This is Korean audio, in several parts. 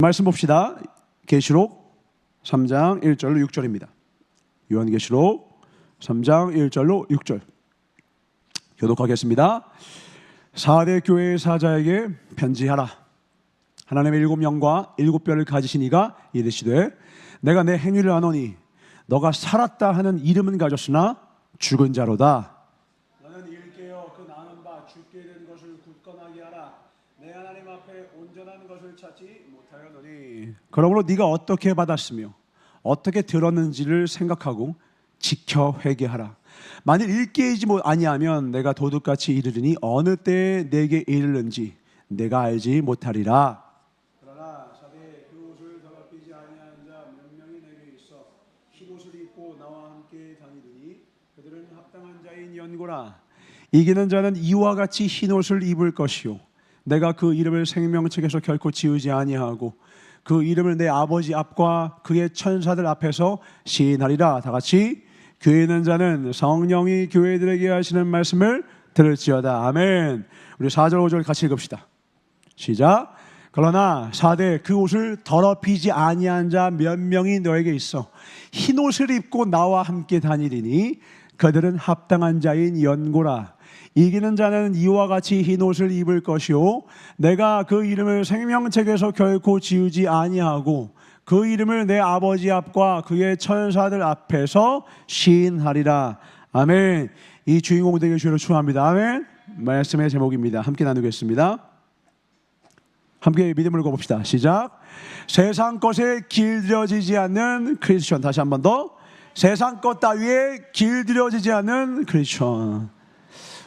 말씀 봅시다. 계시록 3장 1절로 6절입니다. 요한계시록 3장 1절로 6절 교독하겠습니다. 4대 교회의 사자에게 편지하라. 하나님의 7영과 7뼈를 가지신 이가 이르시되 내가 내 행위를 아노니 너가 살았다 하는 이름은 가졌으나 죽은 자로다. 너는 일깨어 그 나은 바 죽게 된 것을 굳건하게 하라. 내 하나님 앞에 온전한 것을 찾지 못하였노니. 그러므로 네가 어떻게 받았으며 어떻게 들었는지를 생각하고 지켜 회개하라. 만일 일깨이지 아니하면 내가 도둑같이 이르리니 어느 때에 내게 이르는지 내가 알지 못하리라. 그러나 사대 그 옷을 더럽히지 아니한 자 몇 명이 내게 있어 흰옷을 입고 나와 함께 다니더니 그들은 합당한 자인 연고라. 이기는 자는 이와 같이 흰옷을 입을 것이요 내가 그 이름을 생명책에서 결코 지우지 아니하고 그 이름을 내 아버지 앞과 그의 천사들 앞에서 시인하리라. 다 같이 교회 있는 자는 성령이 교회들에게 하시는 말씀을 들을지어다. 아멘. 우리 4절 5절 같이 읽읍시다. 시작. 그러나 4대 그 옷을 더럽히지 아니한 자 몇 명이 너에게 있어 흰옷을 입고 나와 함께 다니리니 그들은 합당한 자인 연고라. 이기는 자는 이와 같이 흰옷을 입을 것이요 내가 그 이름을 생명책에서 결코 지우지 아니하고 그 이름을 내 아버지 앞과 그의 천사들 앞에서 시인하리라. 아멘. 이 주인공 되게 주로 축원합니다. 아멘. 말씀의 제목입니다. 함께 나누겠습니다. 함께 믿음을 걸어봅시다. 시작. 세상 것에 길들여지지 않는 크리스천. 다시 한 번 더. 세상 것 따위에 길들여지지 않는 크리스천.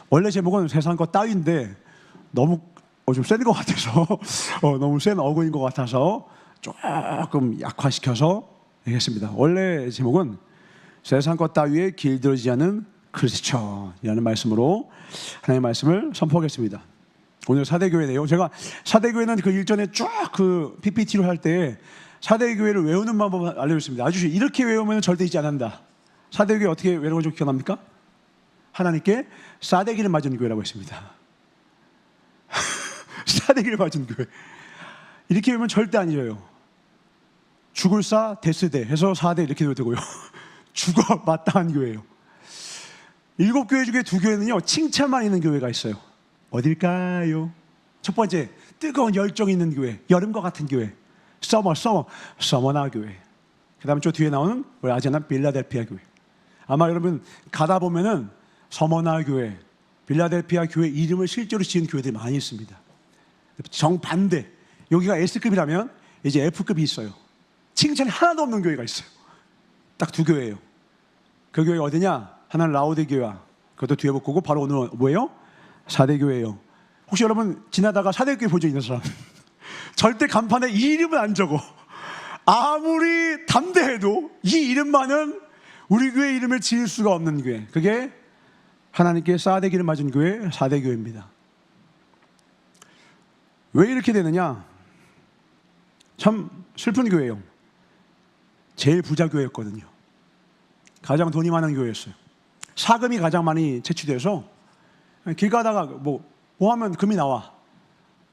원래 제목은 세상 것 따위인데 너무 좀 센 것 같아서 너무 센 어근인 것 같아서 조금 약화시켜서 얘기했습니다. 원래 제목은 세상 것 따위에 길들여지지 않는 크리스천이라는 말씀으로 하나님의 말씀을 선포하겠습니다. 오늘 사대교회네요. 제가 사대교회는 그 일전에 쭉 그 PPT로 할 때 사대교회를 외우는 방법을 알려줬습니다. 아주 이렇게 외우면 절대 잊지 않는다. 사대교회 어떻게 외우는 걸 좀 기억납니까? 하나님께 싸대기를 맞은 교회라고 했습니다. 싸대기를 맞은 교회. 이렇게 외우면 절대 안 잊어요. 죽을 사 데스대 해서 4대 이렇게 외워도 되고요. 죽어 마땅한 교회예요. 7교회 중에 2교회는요 칭찬만 있는 교회가 있어요. 어딜까요? 첫 번째, 뜨거운 열정이 있는 교회, 여름과 같은 교회, 서머나 교회. 그 다음에 저 뒤에 나오는 우리 아제나 빌라델피아 교회. 아마 여러분 가다 보면은 서머나 교회, 빌라델피아 교회 이름을 실제로 지은 교회들이 많이 있습니다. 정반대, 여기가 S급이라면 이제 F급이 있어요. 칭찬이 하나도 없는 교회가 있어요. 딱 2교회예요. 그 교회 어디냐? 하나는 라오데 교회와 그것도 뒤에 볼 거고 바로 오늘 뭐예요? 4대 교회예요. 혹시 여러분 지나다가 4대 교회 본 적 있는 사람? 절대 간판에 이 이름은 안 적어. 아무리 담대해도 이 이름만은 우리 교회 이름을 지을 수가 없는 교회. 그게 하나님께 싸대기를 맞은 교회 4대 교회입니다. 왜 이렇게 되느냐? 참 슬픈 교회예요. 제일 부자 교회였거든요. 가장 돈이 많은 교회였어요. 사금이 가장 많이 채취돼서 길 가다가 뭐 하면 금이 나와.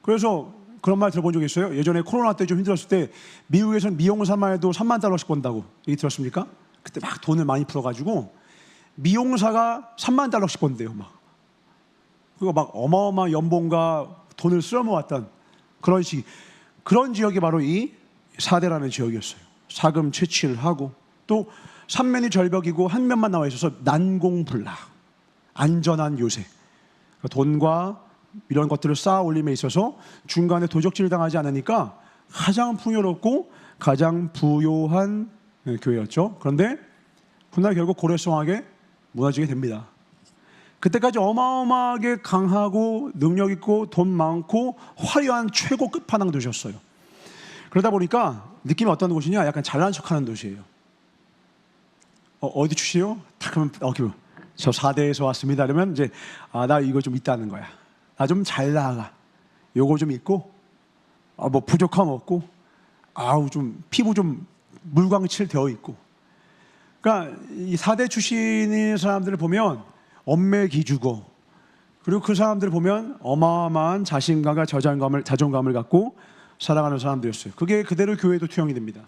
그래서 그런 말 들어본 적 있어요? 예전에 코로나 때 좀 힘들었을 때 미국에서는 미용사만 해도 3만 달러씩 번다고 얘기 들었습니까? 그때 막 돈을 많이 풀어가지고 미용사가 3만 달러씩 번대요. 그거 막 어마어마한 연봉과 돈을 쓸어모았던 그런 지역이 바로 이 4대라는 지역이었어요. 사금 채취를 하고 또 3면이 절벽이고 한 면만 나와 있어서 난공불락, 안전한 요새. 돈과 이런 것들을 쌓아 올림에 있어서 중간에 도적질을 당하지 않으니까 가장 풍요롭고 가장 부요한 교회였죠. 그런데 훗날 결국 고래성하게 무너지게 됩니다. 그때까지 어마어마하게 강하고 능력 있고 돈 많고 화려한 최고 끝판왕 도시였어요. 그러다 보니까 느낌이 어떤 곳이냐? 약간 잘난 척하는 도시예요. 어디 출신이요? 딱 그러면 저 4대에서 왔습니다. 그러면 이제 나 이거 좀 있다는 거야. 나 좀 잘 나가. 요거 좀 있고 뭐 부족함 없고 좀 피부 좀 물광칠 되어 있고. 그러니까 이 4대 출신의 사람들을 보면 엄매기주고 그리고 그 사람들을 보면 어마어마한 자신감과 자존감을 갖고 살아가는 사람들이었어요. 그게 그대로 교회도 투영이 됩니다.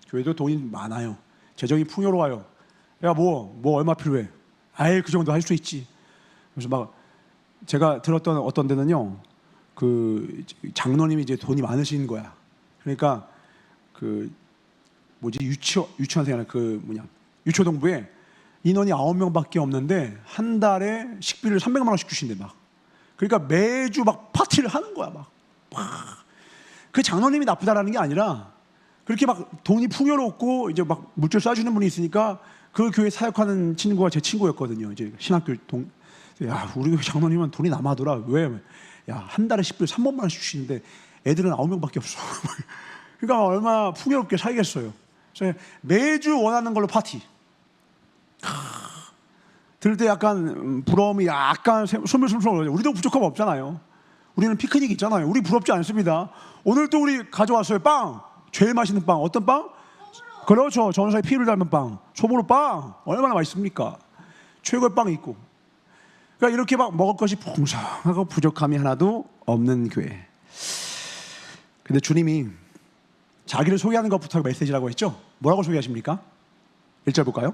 교회도 돈이 많아요. 재정이 풍요로워요. 야, 뭐 얼마 필요해? 아예 그 정도 할 수 있지. 그래서 막 제가 들었던 어떤 데는요, 그 장로님이 이제 돈이 많으신 거야. 그러니까 그 유치원생이나 유초동부에 인원이 9명밖에 없는데 한 달에 식비를 300만 원씩 주신대 막. 그러니까 매주 막 파티를 하는 거야 막. 그 장로님이 나쁘다라는 게 아니라 그렇게 막 돈이 풍요롭고 이제 막 물질 쏴주는 분이 있으니까 그 교회 사역하는 친구가 제 친구였거든요. 이제 신학교 야, 우리 교회 장로님은 돈이 남아더라. 왜? 야, 한 달에 식비를 300만 원씩 주시는데 애들은 9명밖에 없어. 그러니까 얼마나 풍요롭게 살겠어요. 그래서 매주 원하는 걸로 파티. 들을 때 약간 부러움이 약간 솔솔솔솔 올라요. 우리도 부족함 없잖아요. 우리는 피크닉 있잖아요. 우리 부럽지 않습니다. 오늘 또 우리 가져왔어요. 빵. 제일 맛있는 빵. 어떤 빵? 그렇죠. 전사의 피를 닮은 빵. 소보로 빵. 얼마나 맛있습니까? 최고의 빵이 있고. 그러니까 이렇게 막 먹을 것이 풍성하고 부족함이 하나도 없는 교회. 근데 주님이 자기를 소개하는 것부터 메시지라고 했죠. 뭐라고 소개하십니까? 1절 볼까요?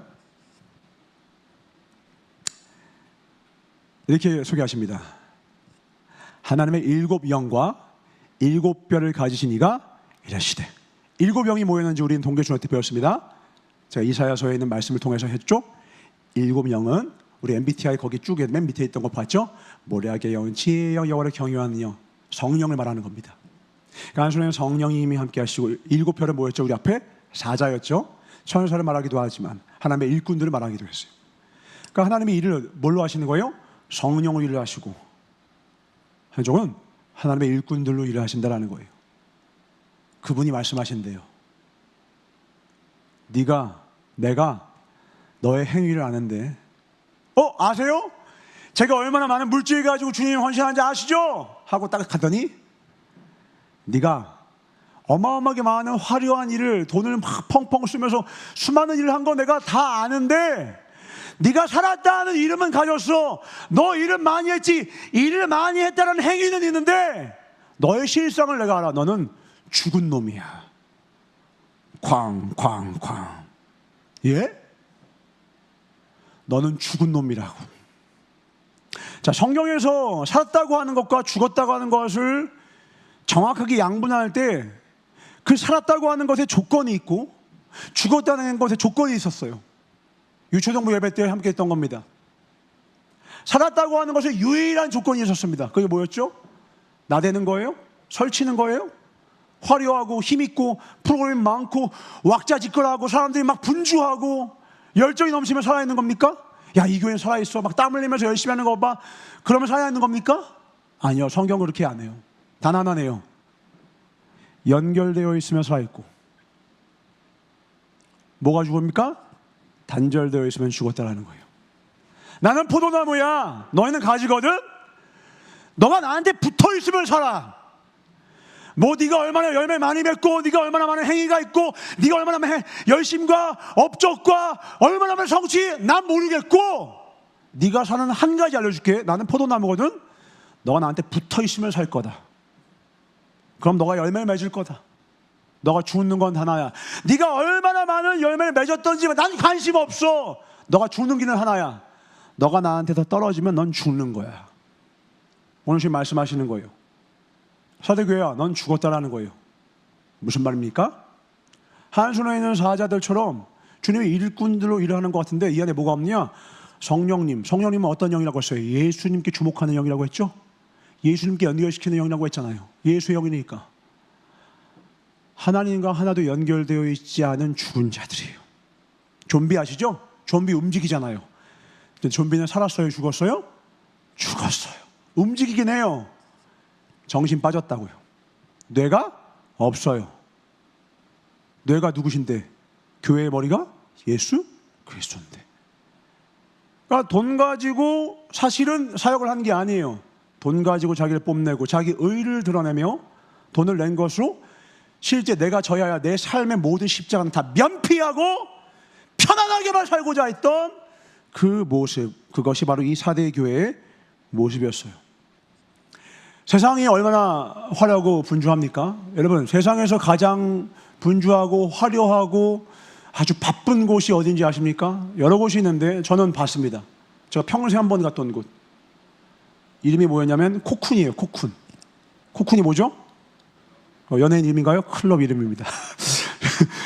이렇게 소개하십니다. 하나님의 7영과 7뼈를 가지신 이가 이러시되. 7영이 뭐였는지 우리는 동계 중학교 때 배웠습니다. 제가 이사야서에 있는 말씀을 통해서 했죠. 7영은 우리 MBTI 거기 쭉 맨 밑에 있던 거 봤죠? 모략의 영, 지혜의 영, 여호와를 경외하는 영, 성령을 말하는 겁니다. 간수는 성령님이 함께 하시고 7뼈는 뭐였죠? 우리 앞에 사자였죠. 천사를 말하기도 하지만 하나님의 일꾼들을 말하기도 했어요. 그러니까 하나님의 일을 뭘로 하시는 거예요? 성령으로 일을 하시고 한쪽은 하나님의 일꾼들로 일을 하신다라는 거예요. 그분이 말씀하신대요. 내가 너의 행위를 아는데 아세요? 제가 얼마나 많은 물질 가지고 주님이 헌신하는지 아시죠? 하고 딱 갔더니 네가 어마어마하게 많은 화려한 일을 돈을 막 펑펑 쓰면서 수많은 일을 한 거 내가 다 아는데 네가 살았다는 이름은 가졌어. 너 일은 많이 했지. 일을 많이 했다는 행위는 있는데 너의 실상을 내가 알아. 너는 죽은 놈이야. 쾅쾅쾅. 예? 너는 죽은 놈이라고. 자, 성경에서 살았다고 하는 것과 죽었다고 하는 것을 정확하게 양분할 때 그 살았다고 하는 것에 조건이 있고 죽었다는 것에 조건이 있었어요. 유초동부 예배 때 함께 했던 겁니다. 살았다고 하는 것에 유일한 조건이 있었습니다. 그게 뭐였죠? 나대는 거예요? 설치는 거예요? 화려하고 힘있고 프로그램이 많고 왁자지껄하고 사람들이 막 분주하고 열정이 넘치면 살아있는 겁니까? 야, 이 교회는 살아있어. 막 땀 흘리면서 열심히 하는 거 봐. 그러면 살아있는 겁니까? 아니요. 성경은 그렇게 안 해요. 단 하나네요. 연결되어 있으면 살아있고. 뭐가 죽습니까? 단절되어 있으면 죽었다라는 거예요. 나는 포도나무야. 너희는 가지거든. 너가 나한테 붙어 있으면 살아. 뭐 네가 얼마나 열매 많이 맺고 네가 얼마나 많은 행위가 있고 네가 얼마나 많은 열심과 업적과 얼마나 많은 성취 난 모르겠고 네가 사는 한 가지 알려줄게. 나는 포도나무거든. 너가 나한테 붙어 있으면 살 거다. 그럼 너가 열매를 맺을 거다. 너가 죽는 건 하나야. 네가 얼마나 많은 열매를 맺었던지 난 관심 없어. 너가 죽는 길은 하나야. 너가 나한테서 떨어지면 넌 죽는 거야. 오늘 지금 말씀하시는 거예요. 사대교회야, 넌 죽었다라는 거예요. 무슨 말입니까? 한순에 있는 사자들처럼 주님의 일꾼들로 일하는 것 같은데 이 안에 뭐가 없냐? 성령님은 어떤 영이라고 했어요? 예수님께 주목하는 영이라고 했죠? 예수님께 연결시키는 영이라고 했잖아요. 예수의 영이니까. 하나님과 하나도 연결되어 있지 않은 죽은 자들이에요. 좀비 아시죠? 좀비 움직이잖아요. 근데 좀비는 살았어요? 죽었어요? 죽었어요. 움직이긴 해요. 정신 빠졌다고요. 뇌가 없어요. 뇌가 누구신데? 교회의 머리가 예수 그리스도인데. 그러니까 돈 가지고 사실은 사역을 한 게 아니에요. 돈 가지고 자기를 뽐내고 자기 의를 드러내며 돈을 낸 것으로 실제 내가 져야 내 삶의 모든 십자가는 다 면피하고 편안하게만 살고자 했던 그 모습, 그것이 바로 이 사대 교회의 모습이었어요. 세상이 얼마나 화려하고 분주합니까? 여러분, 세상에서 가장 분주하고 화려하고 아주 바쁜 곳이 어딘지 아십니까? 여러 곳이 있는데 저는 봤습니다. 제가 평생 한 번 갔던 곳. 이름이 뭐였냐면 코쿤이에요. 코쿤. 코쿤이 뭐죠? 연예인 이름인가요? 클럽 이름입니다.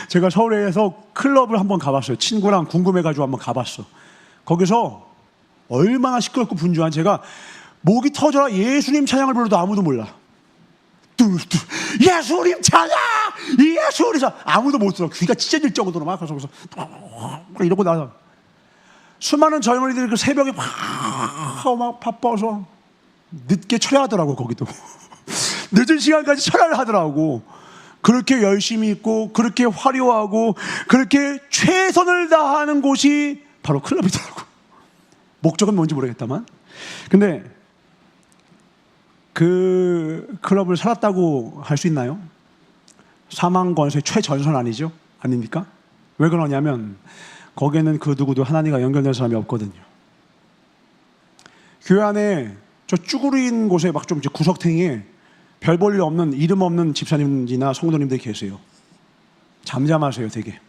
제가 서울에서 클럽을 한번 가봤어요. 친구랑 궁금해가지고 한번 가봤어. 거기서 얼마나 시끄럽고 분주한, 제가 목이 터져라 예수님 찬양을 불러도 아무도 몰라. 뚜뚜 예수님 찬양! 예수님 찬양! 아무도 못 들어. 귀가 찢어질 정도로 막 그래서 이러고 나서 수많은 젊은이들이 그 새벽에 막 바빠서 늦게 철야하더라고. 거기도 늦은 시간까지 철야를 하더라고. 그렇게 열심히 있고 그렇게 화려하고 그렇게 최선을 다하는 곳이 바로 클럽이더라고. 목적은 뭔지 모르겠다만. 근데 그 클럽을 살았다고 할 수 있나요? 사망 권세 최전선 아니죠? 아닙니까? 왜 그러냐면 거기에는 그 누구도 하나님과 연결된 사람이 없거든요. 교회 안에 저 쭈그린 곳에 막 좀 구석탱이에 별 볼 일 없는 이름 없는 집사님이나 성도님들이 계세요. 잠잠하세요. 되게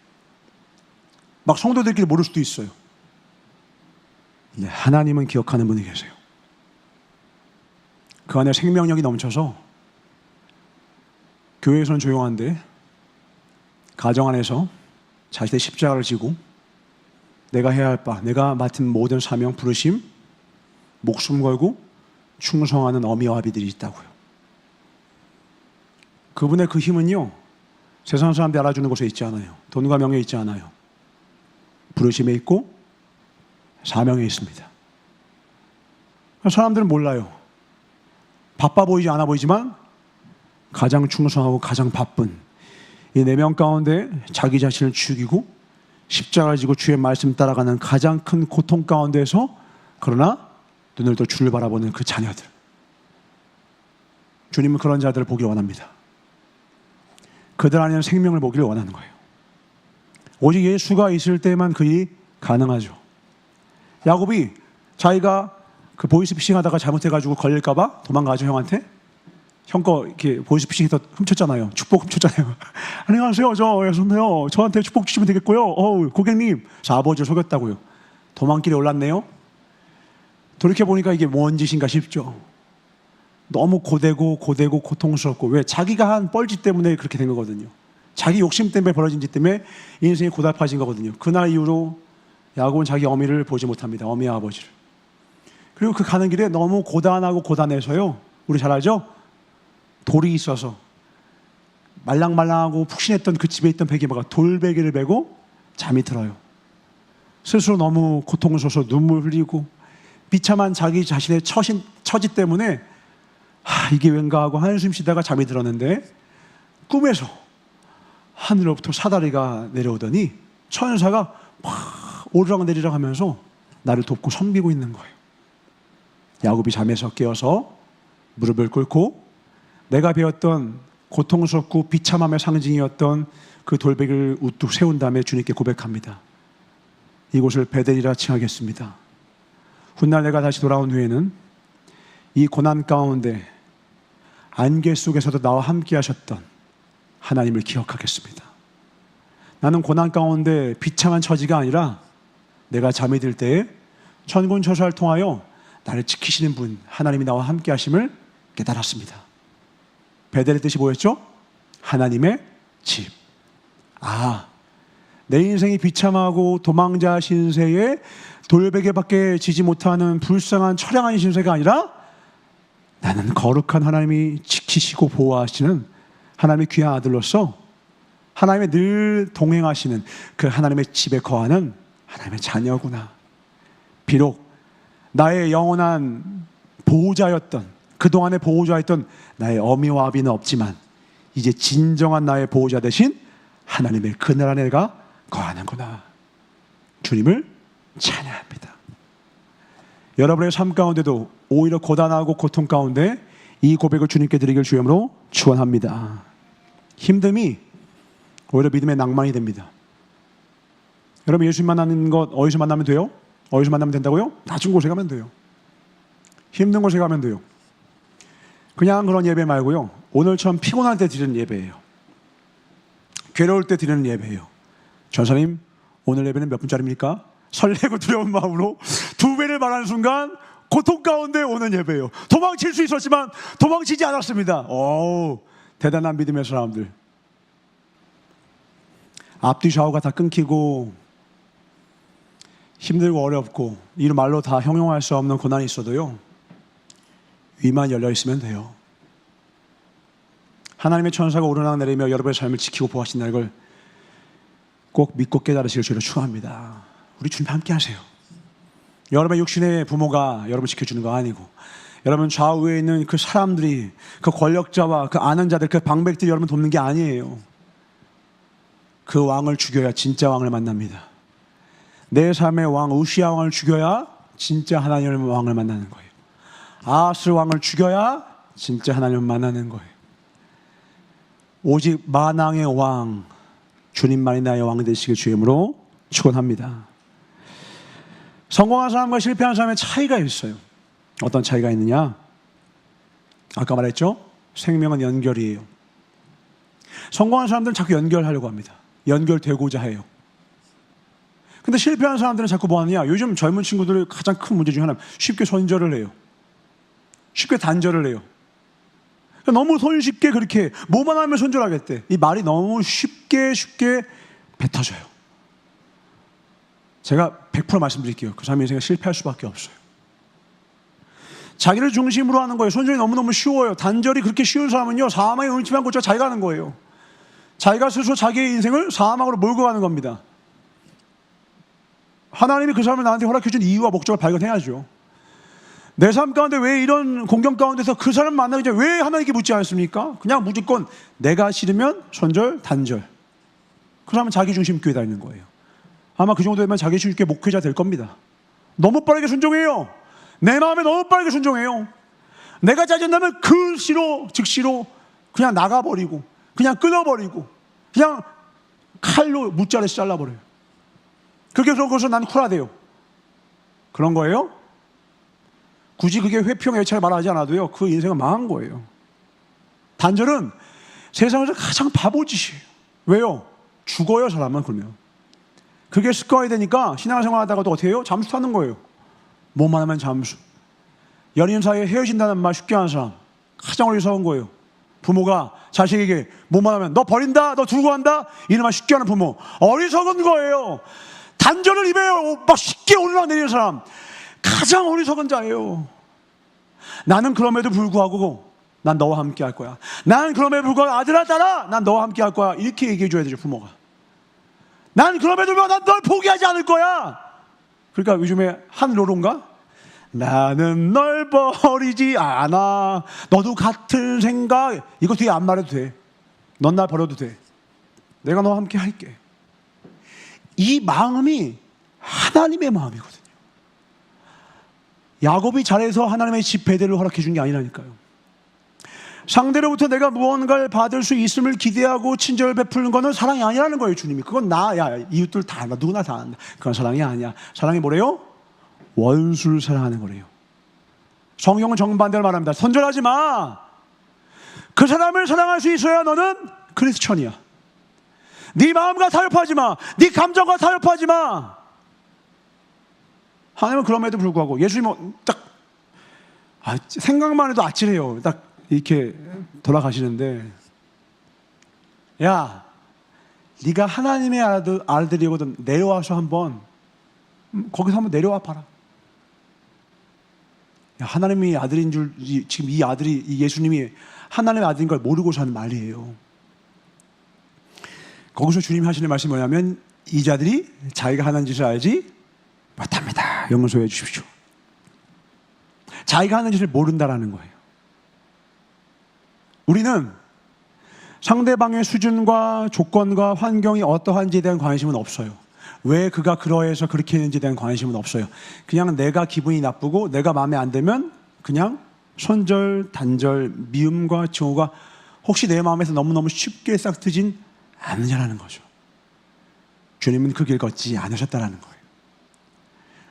막 성도들끼리 모를 수도 있어요. 하나님은 기억하는 분이 계세요. 그 안에 생명력이 넘쳐서 교회에서는 조용한데 가정 안에서 자신의 십자가를 지고 내가 해야 할 바, 내가 맡은 모든 사명, 부르심, 목숨 걸고 충성하는 어미와 아비들이 있다고요. 그분의 그 힘은요, 세상 사람들이 알아주는 곳에 있지 않아요. 돈과 명예에 있지 않아요. 부르심에 있고 사명에 있습니다. 사람들은 몰라요. 바빠 보이지 않아 보이지만 가장 충성하고 가장 바쁜 이 4명 가운데 자기 자신을 죽이고 십자가를 지고 주의 말씀 따라가는 가장 큰 고통 가운데서 그러나 눈을 떠 주를 바라보는 그 자녀들, 주님은 그런 자들을 보기를 원합니다. 그들 안에는 생명을 보기를 원하는 거예요. 오직 예수가 있을 때만 그 일이 가능하죠. 야곱이 자기가 그 보이스피싱 하다가 잘못해가지고 걸릴까봐 도망가죠. 형한테. 형 거 이렇게 보이스피싱에서 훔쳤잖아요. 축복 훔쳤잖아요. 안녕하세요, 저 예수인데요. 저한테 축복 주시면 되겠고요. 고객님, 저 아버지를 속였다고요. 도망길에 올랐네요. 돌이켜보니까 이게 뭔 짓인가 싶죠. 너무 고되고 고통스럽고, 왜? 자기가 한 뻘짓 때문에 그렇게 된 거거든요. 자기 욕심 때문에 벌어진 짓 때문에 인생이 고달파진 거거든요. 그날 이후로 야곱은 자기 어미를 보지 못합니다. 어미와 아버지를. 그리고 그 가는 길에 너무 고단하고 고단해서요, 우리 잘 알죠? 돌이 있어서 말랑말랑하고 푹신했던 그 집에 있던 베개마가 돌베개를 베고 잠이 들어요. 스스로 너무 고통스러워서 눈물 흘리고 비참한 자기 자신의 처지 때문에 이게 왠가 하고 한숨 쉬다가 잠이 들었는데 꿈에서 하늘로부터 사다리가 내려오더니 천사가 막 오르락내리락 하면서 나를 돕고 섬기고 있는 거예요. 야곱이 잠에서 깨어서 무릎을 꿇고 내가 배웠던 고통스럽고 비참함의 상징이었던 그 돌베개를 우뚝 세운 다음에 주님께 고백합니다. 이곳을 베델이라 칭하겠습니다. 훗날 내가 다시 돌아온 후에는 이 고난 가운데 안개 속에서도 나와 함께 하셨던 하나님을 기억하겠습니다. 나는 고난 가운데 비참한 처지가 아니라 내가 잠이 들 때에 천군천사를 통하여 나를 지키시는 분, 하나님이 나와 함께 하심을 깨달았습니다. 베델의 뜻이 뭐였죠? 하나님의 집. 내 인생이 비참하고 도망자 신세에 돌베개밖에 지지 못하는 불쌍한 처량한 신세가 아니라 나는 거룩한 하나님이 지키시고 보호하시는 하나님의 귀한 아들로서 하나님의 늘 동행하시는 그 하나님의 집에 거하는 하나님의 자녀구나. 비록 나의 영원한 보호자였던, 그동안의 보호자였던 나의 어미와 아비는 없지만 이제 진정한 나의 보호자 대신 하나님의 그늘 안에 내가 거하는구나. 주님을 찬양합니다. 여러분의 삶 가운데도 오히려 고단하고 고통 가운데 이 고백을 주님께 드리길 주님으로 축원합니다. 힘듦이 오히려 믿음의 낭만이 됩니다. 여러분, 예수님 만나는 것 어디서 만나면 돼요? 어디서 만나면 된다고요? 낮은 곳에 가면 돼요. 힘든 곳에 가면 돼요. 그냥 그런 예배 말고요, 오늘처럼 피곤할 때 드리는 예배예요. 괴로울 때 드리는 예배예요. 전사님, 오늘 예배는 몇 분짜리입니까? 설레고 두려운 마음으로 2배를 말하는 순간 고통 가운데 오는 예배예요. 도망칠 수 있었지만 도망치지 않았습니다. 오, 대단한 믿음의 사람들. 앞뒤 좌우가 다 끊기고 힘들고 어렵고 이 말로 다 형용할 수 없는 고난이 있어도요, 위만 열려 있으면 돼요. 하나님의 천사가 오르락내리며 여러분의 삶을 지키고 보호하신다는 걸 꼭 믿고 깨달으시길 주로 축원합니다. 우리 주님 함께 하세요. 여러분의 육신의 부모가 여러분 지켜주는 거 아니고, 여러분 좌우에 있는 그 사람들이, 그 권력자와 그 아는 자들, 그 방백들이 여러분 돕는 게 아니에요. 그 왕을 죽여야 진짜 왕을 만납니다. 내 삶의 왕 우시야 왕을 죽여야 진짜 하나님의 왕을 만나는 거예요. 아하스 왕을 죽여야 진짜 하나님을 만나는 거예요. 오직 만왕의 왕 주님만이 나의 왕이 되시길 주임으로 축원합니다. 성공한 사람과 실패한 사람의 차이가 있어요. 어떤 차이가 있느냐? 아까 말했죠? 생명은 연결이에요. 성공한 사람들은 자꾸 연결하려고 합니다. 연결되고자 해요. 근데 실패한 사람들은 자꾸 뭐 하느냐? 요즘 젊은 친구들의 가장 큰 문제 중에 하나는 쉽게 손절을 해요. 쉽게 단절을 해요. 너무 손쉽게 그렇게 뭐만 하면 손절하겠대. 이 말이 너무 쉽게 뱉어져요. 제가 100% 말씀드릴게요. 그 사람의 인생은 실패할 수밖에 없어요. 자기를 중심으로 하는 거예요. 손절이 너무너무 쉬워요. 단절이 그렇게 쉬운 사람은요, 사망의 음침한 곳에 잘 가는 거예요. 자기가 스스로 자기의 인생을 사망으로 몰고 가는 겁니다. 하나님이 그 사람을 나한테 허락해준 이유와 목적을 발견해야죠. 내 삶 가운데 왜 이런 공경 가운데서 그 사람 만나기 전에 왜 하나님께 묻지 않습니까? 그냥 무조건 내가 싫으면 손절, 단절. 그 사람은 자기중심 교회 다니는 거예요. 아마 그 정도 되면 자기중심 교회 목회자 될 겁니다. 너무 빠르게 순종해요. 내 마음에 너무 빠르게 순종해요. 내가 짜증나면 그 시로 즉시로 그냥 나가버리고, 그냥 끊어버리고, 그냥 칼로 무자르시 잘라버려요. 그렇게 해서 그것을 난 쿨하대요. 그런 거예요? 굳이 그게 회평 애찰 말하지 않아도요, 그 인생은 망한 거예요. 단절은 세상에서 가장 바보짓이에요. 왜요? 죽어요, 사람은. 그러면 그게 습관이 되니까 신앙생활 하다가도 어떻게 해요? 잠수타는 거예요. 뭐만 하면 잠수. 연인 사이에 헤어진다는 말 쉽게 하는 사람 가장 어리석은 거예요. 부모가 자식에게 뭐만 하면 너 버린다, 너 두고 간다, 이런 말 쉽게 하는 부모, 어리석은 거예요. 단절을 입에요. 막 쉽게 오르락내리는 사람 가장 어리석은 자예요. 나는 그럼에도 불구하고 난 너와 함께 할 거야. 난 그럼에도 불구하고 아들아 딸아, 난 너와 함께 할 거야. 이렇게 얘기해 줘야 되죠, 부모가. 난 그럼에도 불구하고 난 널 포기하지 않을 거야. 그러니까 요즘에 한 로론가? 나는 널 버리지 않아. 너도 같은 생각. 이거 뒤에 안 말해도 돼. 넌 날 버려도 돼. 내가 너와 함께 할게. 이 마음이 하나님의 마음이거든요. 야곱이 잘해서 하나님의 집 배대를 허락해 준 게 아니라니까요. 상대로부터 내가 무언가를 받을 수 있음을 기대하고 친절을 베푸는 것은 사랑이 아니라는 거예요. 주님이. 그건 나야, 이웃들 다 안다, 누구나 다 안다. 그건 사랑이 아니야. 사랑이 뭐래요? 원수를 사랑하는 거래요. 성경은 정반대로 말합니다. 손절하지 마. 그 사람을 사랑할 수 있어야 너는 크리스천이야. 네 마음과 타협하지 마. 네 감정과 타협하지 마. 하나님은 그럼에도 불구하고 예수님은 딱 생각만 해도 아찔해요. 딱 이렇게 돌아가시는데, 야, 네가 하나님의 아들이거든. 내려와서 한번 거기서 한번 내려와 봐라. 야, 하나님의 아들인 줄, 지금 이 아들이, 이 예수님이 하나님의 아들인 걸 모르고서 하는 말이에요. 거기서 주님이 하시는 말씀이 뭐냐면, 이 자들이 자기가 하는 짓을 알지 못합니다. 용서해 주십시오. 자기가 하는 짓을 모른다라는 거예요. 우리는 상대방의 수준과 조건과 환경이 어떠한지에 대한 관심은 없어요. 왜 그가 그러해서 그렇게 했는지에 대한 관심은 없어요. 그냥 내가 기분이 나쁘고 내가 마음에 안 들면 그냥 손절, 단절, 미움과 증오가 혹시 내 마음에서 너무너무 쉽게 싹 트진 않느냐라는 거죠. 주님은 그 길 걷지 않으셨다라는 거예요.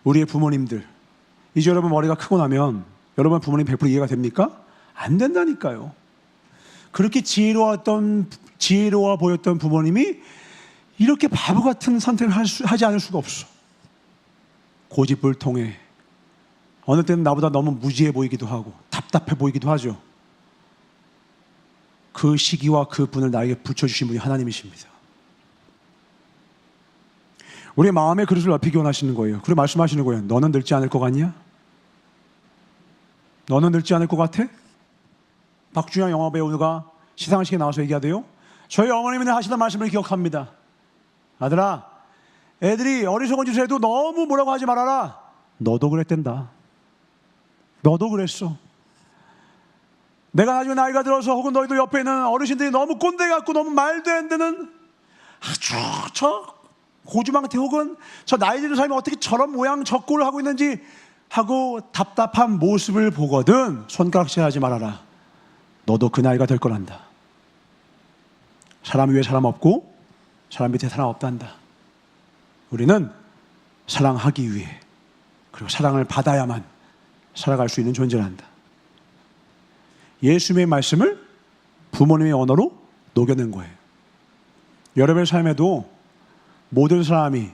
우리의 부모님들, 이제 여러분 머리가 크고 나면 여러분 부모님 100% 이해가 됩니까? 안 된다니까요. 그렇게 지혜로워 보였던 부모님이 이렇게 바보 같은 선택을 하지 않을 수가 없어. 고집불통해. 어느 때는 나보다 너무 무지해 보이기도 하고 답답해 보이기도 하죠. 그 시기와 그 분을 나에게 붙여주신 분이 하나님이십니다. 우리의 마음의 그릇을 넓히기 원하시는 거예요. 그리고 말씀하시는 거예요. 너는 늙지 않을 것 같냐? 너는 늙지 않을 것 같아? 박준영 영화배우가 시상식에 나와서 얘기하대요. 저희 어머님이 하시던 말씀을 기억합니다. 아들아, 애들이 어리석은 짓을 해도 너무 뭐라고 하지 말아라. 너도 그랬댄다. 너도 그랬어. 내가 나중에 나이가 들어서 혹은 너희들 옆에 있는 어르신들이 너무 꼰대 같고 너무 말도 안 되는 아주 저 고주망태 혹은 저 나이 드는 사람이 어떻게 저런 모양 저 꼴을 하고 있는지 하고 답답한 모습을 보거든 손가락질하지 말아라. 너도 그 나이가 될 거란다. 사람 위에 사람 없고 사람 밑에 사람 없단다. 우리는 사랑하기 위해 그리고 사랑을 받아야만 살아갈 수 있는 존재란다. 예수님의 말씀을 부모님의 언어로 녹여낸 거예요. 여러분의 삶에도 모든 사람이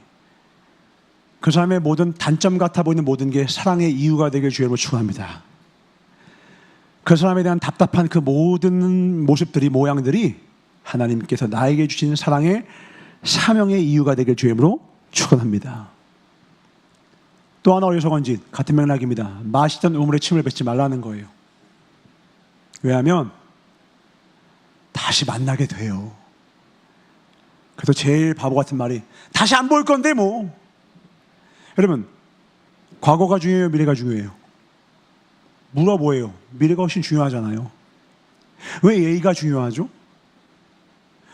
그 사람의 모든 단점 같아 보이는 모든 게 사랑의 이유가 되길 주님으로 축원합니다. 그 사람에 대한 답답한 그 모든 모습들이 모양들이 하나님께서 나에게 주신 사랑의 사명의 이유가 되길 주님으로 축원합니다. 또 하나 어리석은 짓 같은 맥락입니다. 마시던 우물에 침을 뱉지 말라는 거예요. 왜냐하면 다시 만나게 돼요. 그래서 제일 바보 같은 말이 다시 안 볼 건데 뭐. 여러분, 과거가 중요해요, 미래가 중요해요? 뭐예요? 미래가 훨씬 중요하잖아요. 왜 예의가 중요하죠?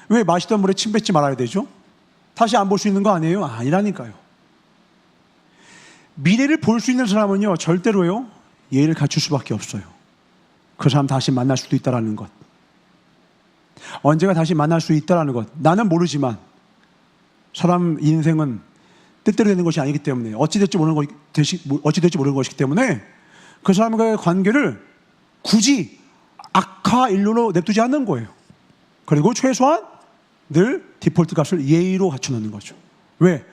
왜 마시던 물에 침 뱉지 말아야 되죠? 다시 안 볼 수 있는 거 아니에요? 아니라니까요. 미래를 볼 수 있는 사람은요 절대로요 예의를 갖출 수밖에 없어요. 그 사람 다시 만날 수도 있다는 것, 언제가 다시 만날 수 있다는 것. 나는 모르지만 사람 인생은 뜻대로 되는 것이 아니기 때문에 어찌 될지 모르는 것이기 때문에 그 사람과의 관계를 굳이 악화 일로로 냅두지 않는 거예요. 그리고 최소한 늘 디폴트 값을 예의로 갖춰놓는 거죠. 왜?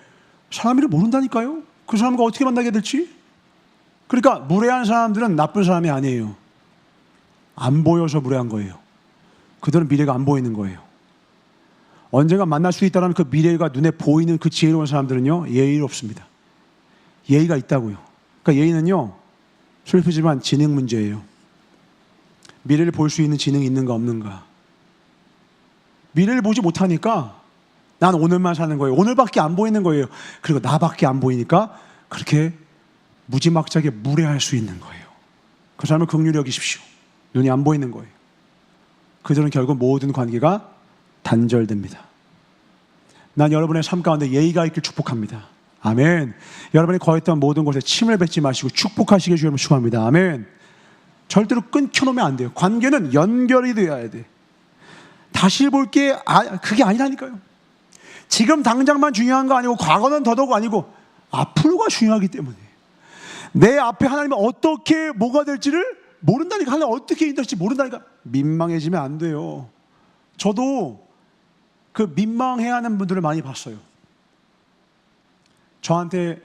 사람 일을 모른다니까요. 그 사람과 어떻게 만나게 될지. 그러니까 무례한 사람들은 나쁜 사람이 아니에요. 안 보여서 무례한 거예요. 그들은 미래가 안 보이는 거예요. 언젠가 만날 수 있다는 그 미래가 눈에 보이는 그 지혜로운 사람들은요 예의롭습니다. 예의가 있다고요. 그러니까 예의는요 슬프지만 지능 문제예요. 미래를 볼 수 있는 지능이 있는가 없는가. 미래를 보지 못하니까 난 오늘만 사는 거예요. 오늘밖에 안 보이는 거예요. 그리고 나밖에 안 보이니까 그렇게 무지막지하게 무례할 수 있는 거예요. 그 사람을 긍휼히 여기십시오. 눈이 안 보이는 거예요. 그들은 결국 모든 관계가 단절됩니다. 난 여러분의 삶 가운데 예의가 있길 축복합니다. 아멘. 여러분이 거했던 모든 곳에 침을 뱉지 마시고 축복하시길 주님을 축원합니다. 아멘. 절대로 끊겨놓으면 안 돼요. 관계는 연결이 되어야 돼. 다시 볼 게 그게 아니라니까요. 지금 당장만 중요한 거 아니고 과거는 더더욱 아니고 앞으로가 중요하기 때문에 내 앞에 하나님은 어떻게 뭐가 될지를 모른다니까. 하나님 어떻게 인도할지 모른다니까. 민망해지면 안 돼요. 저도 그 민망해하는 분들을 많이 봤어요. 저한테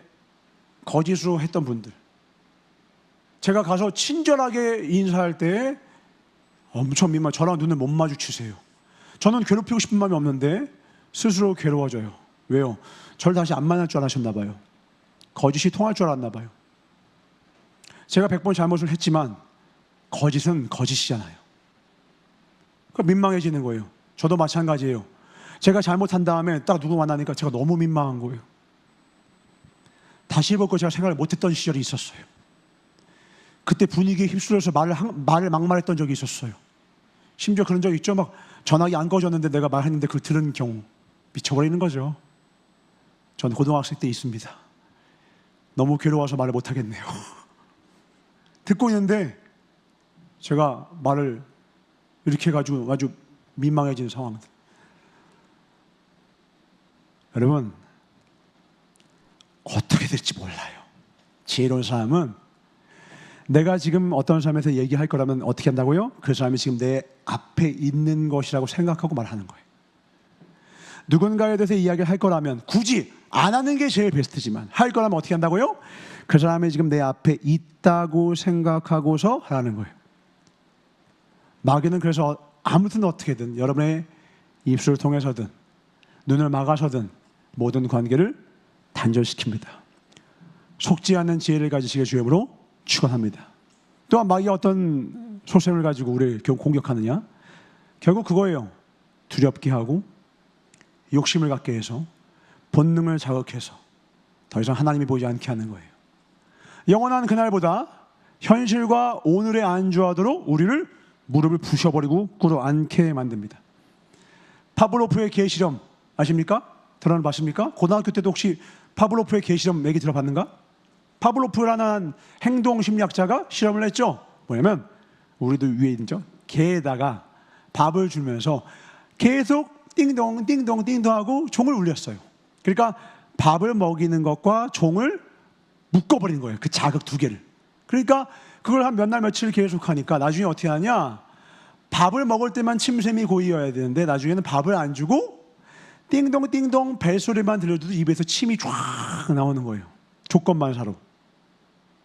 거짓으로 했던 분들, 제가 가서 친절하게 인사할 때 엄청 민망해. 저랑 눈을 못 마주치세요. 저는 괴롭히고 싶은 마음이 없는데 스스로 괴로워져요. 왜요? 저를 다시 안 만날 줄 아셨나 봐요. 거짓이 통할 줄 알았나 봐요. 제가 100번 잘못을 했지만 거짓은 거짓이잖아요. 그러니까 민망해지는 거예요. 저도 마찬가지예요. 제가 잘못한 다음에 딱 누구 만나니까 제가 너무 민망한 거예요. 다시 해볼 거 제가 생각을 못했던 시절이 있었어요. 그때 분위기에 휩쓸려서 말을 막말했던 적이 있었어요. 심지어 그런 적 있죠. 막 전화기 안 꺼졌는데 내가 말했는데 그걸 들은 경우 미쳐버리는 거죠. 전 고등학생 때 있습니다. 너무 괴로워서 말을 못하겠네요. 듣고 있는데 제가 말을 이렇게 해가지고 아주 민망해지는 상황. 여러분, 어떻게 될지 몰라요. 지혜로운 사람은 내가 지금 어떤 사람한테 얘기할 거라면 어떻게 한다고요? 그 사람이 지금 내 앞에 있는 것이라고 생각하고 말하는 거예요. 누군가에 대해서 이야기를 할 거라면 굳이 안 하는 게 제일 베스트지만 할 거라면 어떻게 한다고요? 그 사람이 지금 내 앞에 있다고 생각하고서 하라는 거예요. 마귀는 그래서 아무튼 어떻게든 여러분의 입술을 통해서든 눈을 막아서든 모든 관계를 단절시킵니다. 속지 않는 지혜를 가지시길 주님으로 축원합니다. 또한 마귀가 어떤 소생을 가지고 우리를 공격하느냐? 결국 그거예요. 두렵게 하고 욕심을 갖게 해서 본능을 자극해서 더 이상 하나님이 보이지 않게 하는 거예요. 영원한 그날보다 현실과 오늘에 안주하도록 우리를 무릎을 부셔버리고 꿇어 앉게 만듭니다. 파블로프의 개실험 아십니까? 들어봤습니까? 고등학교 때도 혹시 파블로프의 개실험 얘기 들어봤는가? 파블로프라는 행동심리학자가 실험을 했죠. 뭐냐면 우리도 위에 있죠. 개에다가 밥을 주면서 계속 띵동 띵동 띵동 하고 종을 울렸어요. 그러니까 밥을 먹이는 것과 종을 묶어버리는 거예요. 그 자극 두 개를. 그러니까 그걸 한 몇 날 며칠 계속 하니까 나중에 어떻게 하냐? 밥을 먹을 때만 침샘이 고이어야 되는데 나중에는 밥을 안 주고 띵동 띵동 벨소리만 들려도 입에서 침이 쫙 나오는 거예요. 조건반사로.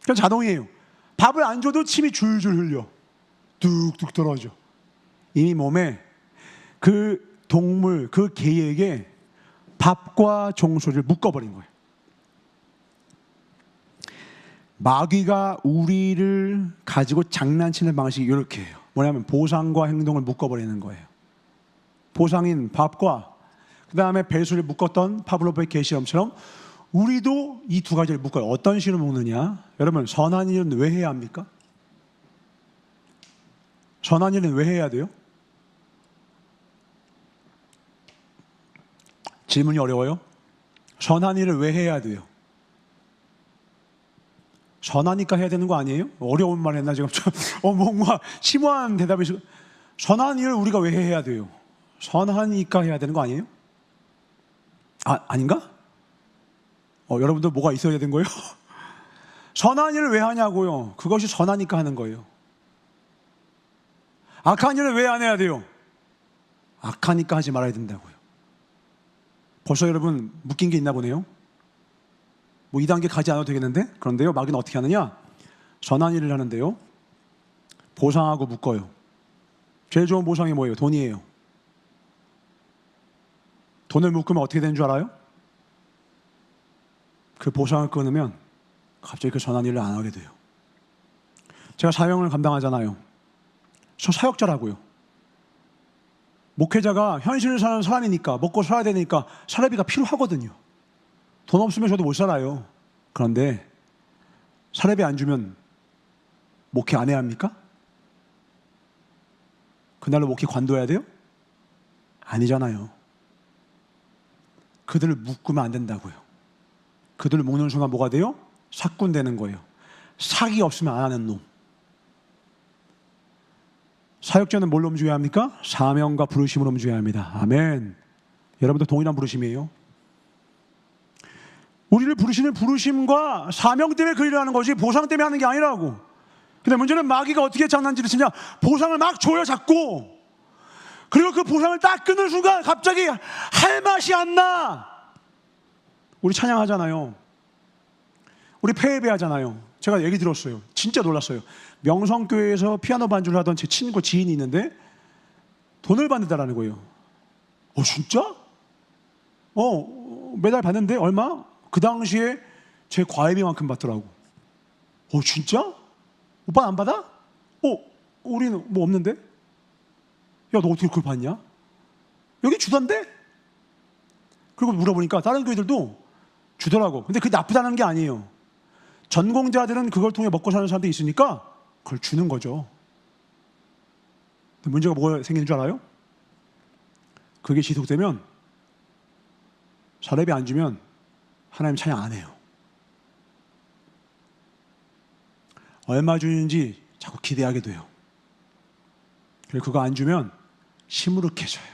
그냥 자동이에요. 밥을 안 줘도 침이 줄줄 흘려. 뚝뚝 떨어져. 이미 몸에 그 동물, 그 개에게 밥과 종소리를 묶어버린 거예요. 마귀가 우리를 가지고 장난치는 방식이 이렇게 해요. 뭐냐면 보상과 행동을 묶어버리는 거예요. 보상인 밥과 그 다음에 벨소리를 묶었던 파블로프의 개실험처럼 우리도 이 두 가지를 묶어요. 어떤 식으로 묶느냐? 여러분, 선한 일은 왜 해야 합니까? 선한 일은 왜 해야 돼요? 질문이 어려워요? 선한 일을 왜 해야 돼요? 선하니까 해야 되는 거 아니에요? 어려운 말 했나 지금? 뭔가 심오한 대답이. 선한 일을 우리가 왜 해야 돼요? 선하니까 해야 되는 거 아니에요? 아닌가? 여러분들 뭐가 있어야 되는 거예요? 선한 일을 왜 하냐고요? 그것이 선하니까 하는 거예요. 악한 일을 왜 안 해야 돼요? 악하니까 하지 말아야 된다고요. 벌써 여러분 묶인 게 있나 보네요. 뭐 2단계 가지 않아도 되겠는데? 그런데요, 마귀는 어떻게 하느냐? 선한 일을 하는데요, 보상하고 묶어요. 제일 좋은 보상이 뭐예요? 돈이에요. 돈을 묶으면 어떻게 되는 줄 알아요? 그 보상을 끊으면 갑자기 그 선한 일을 안 하게 돼요. 제가 사명을 감당하잖아요. 저 사역자라고요. 목회자가 현실을 사는 사람이니까, 먹고 살아야 되니까 사례비가 필요하거든요. 돈 없으면 저도 못 살아요. 그런데 사례비 안 주면 목회 안 해야 합니까? 그날로 목회 관둬야 돼요? 아니잖아요. 그들을 묶으면 안 된다고요. 그들을 묶는 순간 뭐가 돼요? 사꾼 되는 거예요. 사기 없으면 안 하는 놈. 사역자는 뭘로 움직여야 합니까? 사명과 부르심으로 움직여야 합니다. 아멘. 여러분도 동일한 부르심이에요. 우리를 부르시는 부르심과 사명 때문에 그 일을 하는 거지 보상 때문에 하는 게 아니라고. 근데 문제는 마귀가 어떻게 장난질을 치냐? 보상을 막 줘요 자꾸. 그리고 그 보상을 딱 끊는 순간 갑자기 할 맛이 안 나. 우리 찬양하잖아요. 우리 패예배 하잖아요. 제가 얘기 들었어요. 진짜 놀랐어요. 명성교회에서 피아노 반주를 하던 제 친구 지인이 있는데 돈을 받는다라는 거예요. 진짜? 매달 받는데 얼마? 그 당시에 제 과외비만큼 받더라고. 진짜? 오빠는 안 받아? 우리는 뭐 없는데? 야, 너 어떻게 그걸 받냐? 여기 주던데? 그리고 물어보니까 다른 교회들도 주더라고. 근데 그게 나쁘다는 게 아니에요. 전공자들은 그걸 통해 먹고 사는 사람들이 있으니까 그걸 주는 거죠. 근데 문제가 뭐가 생기는 줄 알아요? 그게 지속되면 사례비 안 주면 하나님 찬양 안 해요. 얼마 주는지 자꾸 기대하게 돼요. 그리고 그거 안 주면 시무룩해져요.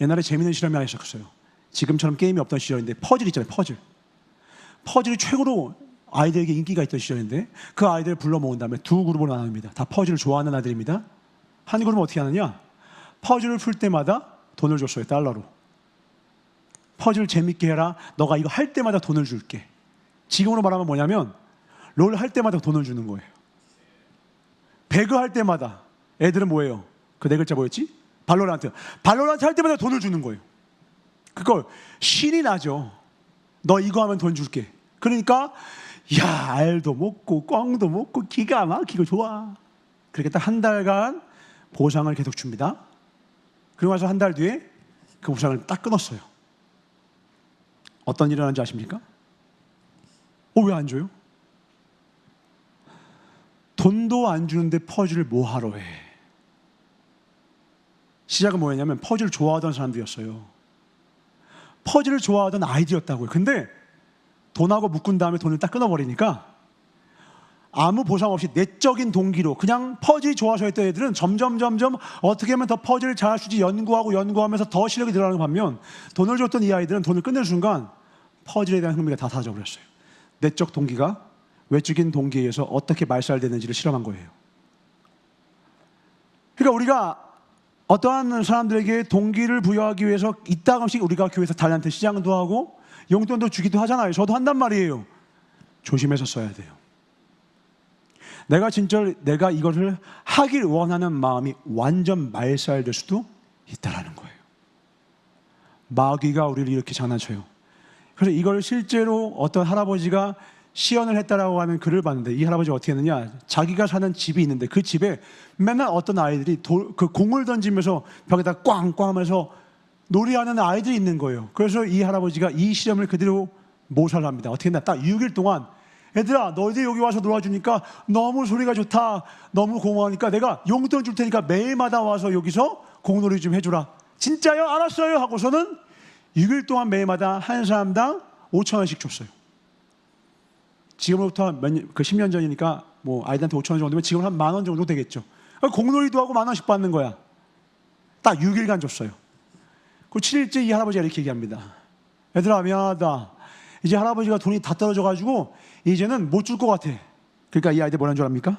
옛날에 재밌는 실험이 하나 있었어요. 지금처럼 게임이 없던 시절인데 퍼즐 있잖아요. 퍼즐이 최고로 아이들에게 인기가 있던 시절인데 그 아이들을 불러 모은 다음에 두 그룹으로 나눕니다. 다 퍼즐을 좋아하는 아들입니다. 한 그룹은 어떻게 하느냐? 퍼즐을 풀 때마다 돈을 줬어요. 달러로. 퍼즐 재밌게 해라. 너가 이거 할 때마다 돈을 줄게. 지금으로 말하면 뭐냐면 롤 할 때마다 돈을 주는 거예요. 배그 할 때마다. 애들은 뭐예요? 그 네 글자 뭐였지? 발로란트. 발로란트 할 때마다 돈을 주는 거예요. 그걸 신이 나죠. 너 이거 하면 돈 줄게. 그러니까 야, 알도 먹고 꽝도 먹고 기가 막히고 좋아. 그렇게 딱 한 달간 보상을 계속 줍니다. 그러고 나서 한 달 뒤에 그 보상을 딱 끊었어요. 어떤 일이 일어난지 아십니까? 왜 안 줘요? 돈도 안 주는데 퍼즐을 뭐하러 해? 시작은 뭐였냐면 퍼즐을 좋아하던 사람들이었어요. 퍼즐을 좋아하던 아이들이었다고요. 근데 돈하고 묶은 다음에 돈을 딱 끊어버리니까 아무 보상 없이 내적인 동기로 그냥 퍼즐이 좋아서 했던 애들은 점점 어떻게 하면 더 퍼즐을 잘할 수 있지 연구하면서 더 실력이 늘어나는 반면 돈을 줬던 이 아이들은 돈을 끊는 순간 퍼즐에 대한 흥미가 다 사라져버렸어요. 내적 동기가 외적인 동기에 의해서 어떻게 말살되는지를 실험한 거예요. 그러니까 우리가 어떠한 사람들에게 동기를 부여하기 위해서 이따금씩 우리가 교회에서 달란트 시장도 하고 용돈도 주기도 하잖아요. 저도 한단 말이에요. 조심해서 써야 돼요. 내가 이것을 하길 원하는 마음이 완전 말살될 수도 있다라는 거예요. 마귀가 우리를 이렇게 장난쳐요. 그래서 이걸 실제로 어떤 할아버지가 시연을 했다라고 하는 글을 봤는데 이 할아버지가 어떻게 했느냐, 자기가 사는 집이 있는데 그 집에 맨날 어떤 아이들이 그 공을 던지면서 벽에다 꽝꽝 하면서 놀이하는 아이들이 있는 거예요. 그래서 이 할아버지가 이 시험을 그대로 모사를 합니다. 어떻게 했나, 딱 6일 동안 얘들아 너희들 여기 와서 놀아주니까 너무 소리가 좋다, 너무 고마우니까 내가 용돈 줄 테니까 매일마다 와서 여기서 공놀이 좀 해주라. 진짜요? 알았어요 하고서는 6일 동안 매일마다 한 사람당 5,000원씩 줬어요. 지금부터 10년 전이니까 뭐 아이들한테 5,000원 정도면 지금 한 10,000원 정도 되겠죠. 공놀이도 하고 10,000원씩 받는 거야. 딱 6일간 줬어요. 그 7일째 이 할아버지가 이렇게 얘기합니다. 얘들아 미안하다. 이제 할아버지가 돈이 다 떨어져가지고 이제는 못 줄 것 같아. 그러니까 이 아이들 뭐라는 줄 압니까?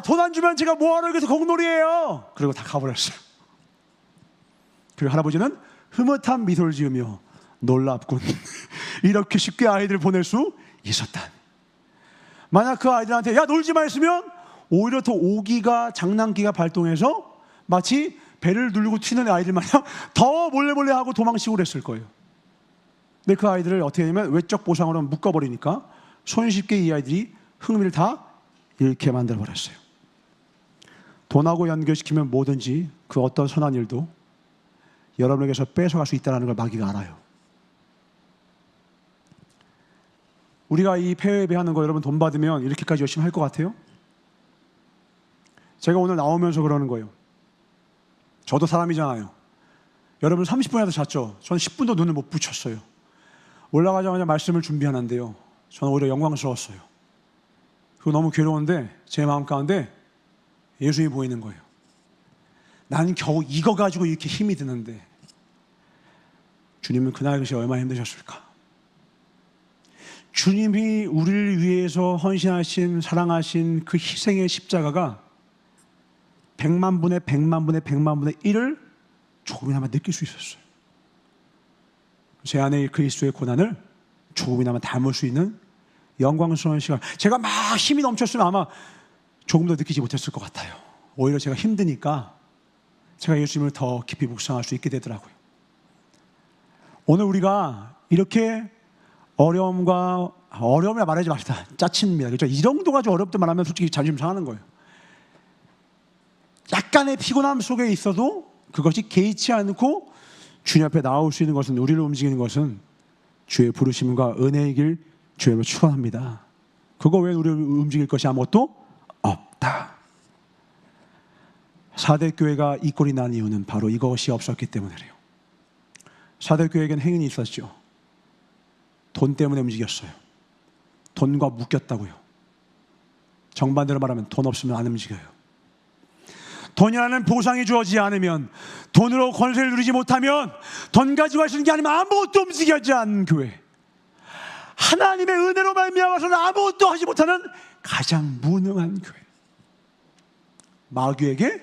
돈 안 주면 제가 뭐하러 여기서 공놀이해요. 그리고 다 가버렸어요. 그리고 할아버지는 흐뭇한 미소를 지으며 놀랍군. 이렇게 쉽게 아이들을 보낼 수 있었다. 만약 그 아이들한테 야 놀지마 했으면 오히려 더 오기가 장난기가 발동해서 마치 배를 누르고 튀는 아이들 마냥 더 몰래 하고 도망치고 그랬을 거예요. 근데 그 아이들을 어떻게 하냐면 외적 보상으로 묶어버리니까 손쉽게 이 아이들이 흥미를 다 잃게 만들어버렸어요. 돈하고 연결시키면 뭐든지 그 어떤 선한 일도 여러분에게서 뺏어갈 수 있다는 걸 마귀가 알아요. 우리가 이 폐회 예배하는 거 여러분 돈 받으면 이렇게까지 열심히 할 것 같아요? 제가 오늘 나오면서 그러는 거예요. 저도 사람이잖아요. 여러분 30분이라도 잤죠? 저는 10분도 눈을 못 붙였어요. 올라가자마자 말씀을 준비하는데요, 저는 오히려 영광스러웠어요. 그거 너무 괴로운데 제 마음 가운데 예수님이 보이는 거예요. 난 겨우 이거 가지고 이렇게 힘이 드는데 주님은 그날 그것이 얼마나 힘드셨을까. 주님이 우리를 위해서 헌신하신 사랑하신 그 희생의 십자가가 100만 분의 100만 분의 100만 분의 1을 조금이나마 느낄 수 있었어요. 제 안에 그리스도의 고난을 조금이나마 담을 수 있는 영광스러운 시간. 제가 막 힘이 넘쳤으면 아마 조금 더 느끼지 못했을 것 같아요. 오히려 제가 힘드니까 제가 예수님을 더 깊이 묵상할 수 있게 되더라고요. 오늘 우리가 이렇게 어려움이라 말하지 맙시다. 짜칩니다. 그렇죠? 이 정도 가지고 어렵다 말하면 솔직히 자존심 상하는 거예요. 약간의 피곤함 속에 있어도 그것이 개의치 않고 주님 앞에 나올 수 있는 것은, 우리를 움직이는 것은 주의 부르심과 은혜의 길 주님으로 축원합니다. 그거 외에 우리를 움직일 것이 아무것도 없다. 4대 교회가 이 꼴이 난 이유는 바로 이것이 없었기 때문이래요. 4대 교회에게는 행인이 있었죠. 돈 때문에 움직였어요. 돈과 묶였다고요. 정반대로 말하면 돈 없으면 안 움직여요. 돈이라는 보상이 주어지지 않으면, 돈으로 권세를 누리지 못하면, 돈 가지고 할 수 있는 게 아니면 아무것도 움직이지 않는 교회. 하나님의 은혜로 말미암아서는 아무것도 하지 못하는 가장 무능한 교회, 마귀에게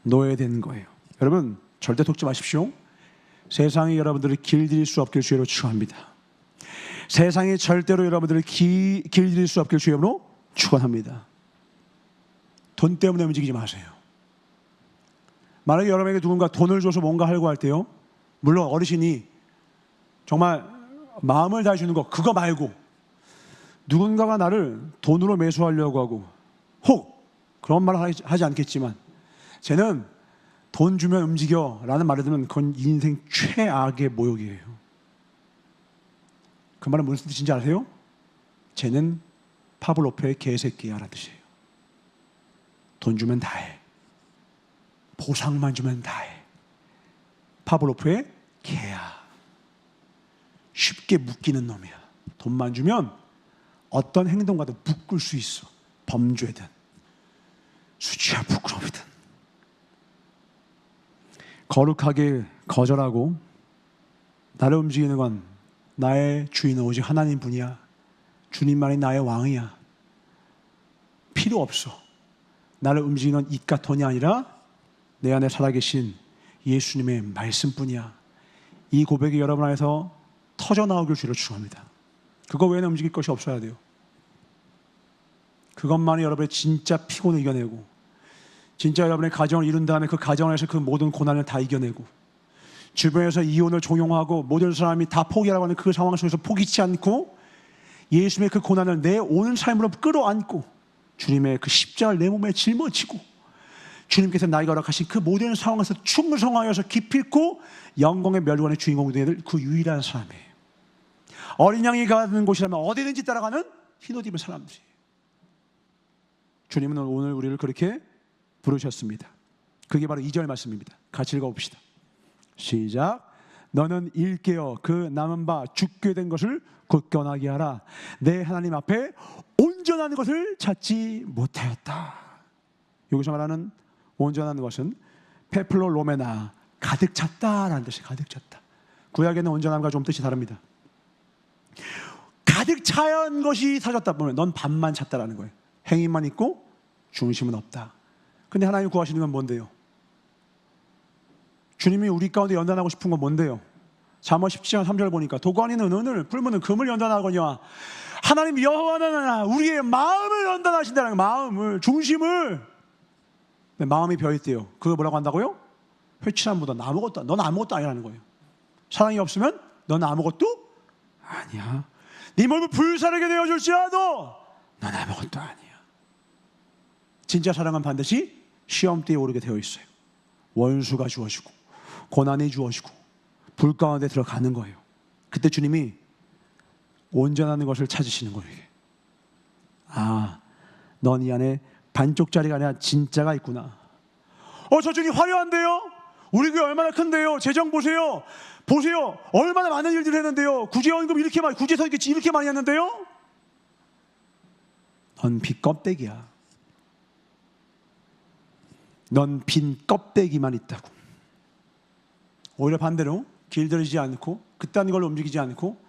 노예된 거예요. 여러분 절대 속지 마십시오. 세상이 여러분들을 길들일 수 없길 주의로 축원합니다. 세상이 절대로 여러분들을 길들일 수 없길 주의로 축원합니다. 돈 때문에 움직이지 마세요. 만약에 여러분에게 누군가 돈을 줘서 뭔가 하려고 할 때요, 물론 어르신이 정말 마음을 다해주는 거 그거 말고 누군가가 나를 돈으로 매수하려고 하고, 혹 그런 말을 하지 않겠지만 쟤는 돈 주면 움직여 라는 말을 들으면 그건 인생 최악의 모욕이에요. 그 말은 무슨 뜻인지 아세요? 쟤는 파블로프의 개새끼야 라는 뜻이에요. 돈 주면 다해, 보상만 주면 다해. 파블로프의 개야. 쉽게 묶이는 놈이야. 돈만 주면 어떤 행동과도 묶을 수 있어. 범죄든 수치와 부끄러움이든. 거룩하게 거절하고 나를 움직이는 건 나의 주인은 오직 하나님뿐이야. 주님만이 나의 왕이야. 필요 없어. 나를 움직이는 건 입과 돈이 아니라 내 안에 살아계신 예수님의 말씀뿐이야. 이 고백이 여러분 안에서 터져나오길 주로 축원합니다. 그거 외에는 움직일 것이 없어야 돼요. 그것만이 여러분의 진짜 피곤을 이겨내고, 진짜 여러분의 가정을 이룬 다음에 그 가정에서 그 모든 고난을 다 이겨내고, 주변에서 이혼을 종용하고 모든 사람이 다 포기하라고 하는 그 상황 속에서 포기치 않고 예수님의 그 고난을 내 오는 삶으로 끌어안고 주님의 그 십자가를 내 몸에 짊어지고 주님께서 나에게 허락하신 그 모든 상황에서 충성하여서 기필코 영광의 멸관의 주인공이 되는 그 유일한 사람이에요. 어린 양이 가는 곳이라면 어디든지 따라가는 흰옷 입은 사람들이. 주님은 오늘 우리를 그렇게 부르셨습니다. 그게 바로 2절 말씀입니다. 같이 읽어봅시다. 시작. 너는 일깨어 그 남은 바 죽게 된 것을 굳건하게 하라. 내 하나님 앞에 온전한 것을 찾지 못하였다. 여기서 말하는 온전한 것은 페플로 로메나, 가득 찼다라는 뜻이 가득 찼다. 구약에는 온전함과 좀 뜻이 다릅니다. 가득 차한 것이 사졌다 보면 넌 반만 찼다라는 거예요. 행위만 있고 중심은 없다. 근데 하나님 구하시는 건 뭔데요? 주님이 우리 가운데 연단하고 싶은 건 뭔데요? 잠언 17장 3절 보니까 도관이는 은을, 풀무는 금을 연단하거니와 하나님 여호와는 우리의 마음을 연단하신다는 거예요. 마음을, 중심을. 마음이 벼있대요. 그거 뭐라고 한다고요? 회칠함보다 넌 아무것도 아니라는 거예요. 사랑이 없으면 넌 아무것도 아니야. 네 몸을 불사르게 되어줄지라도 넌 아무것도 아니야. 진짜 사랑은 반드시 시험대에 오르게 되어 있어요. 원수가 주어지고 고난이 주어지고 불 가운데 들어가는 거예요. 그때 주님이 온전한 것을 찾으시는 거예요. 아, 넌 이 안에 반쪽짜리가 아니라 진짜가 있구나. 저 주님 화려한데요? 우리 교회 얼마나 큰데요? 재정 보세요. 보세요. 얼마나 많은 일들을 했는데요. 구제연금 이렇게 많이, 구제선 이렇게 많이 했는데요? 넌 빈 껍데기야. 넌 빈 껍데기만 있다고. 오히려 반대로 길들이지 않고 그딴 걸로 움직이지 않고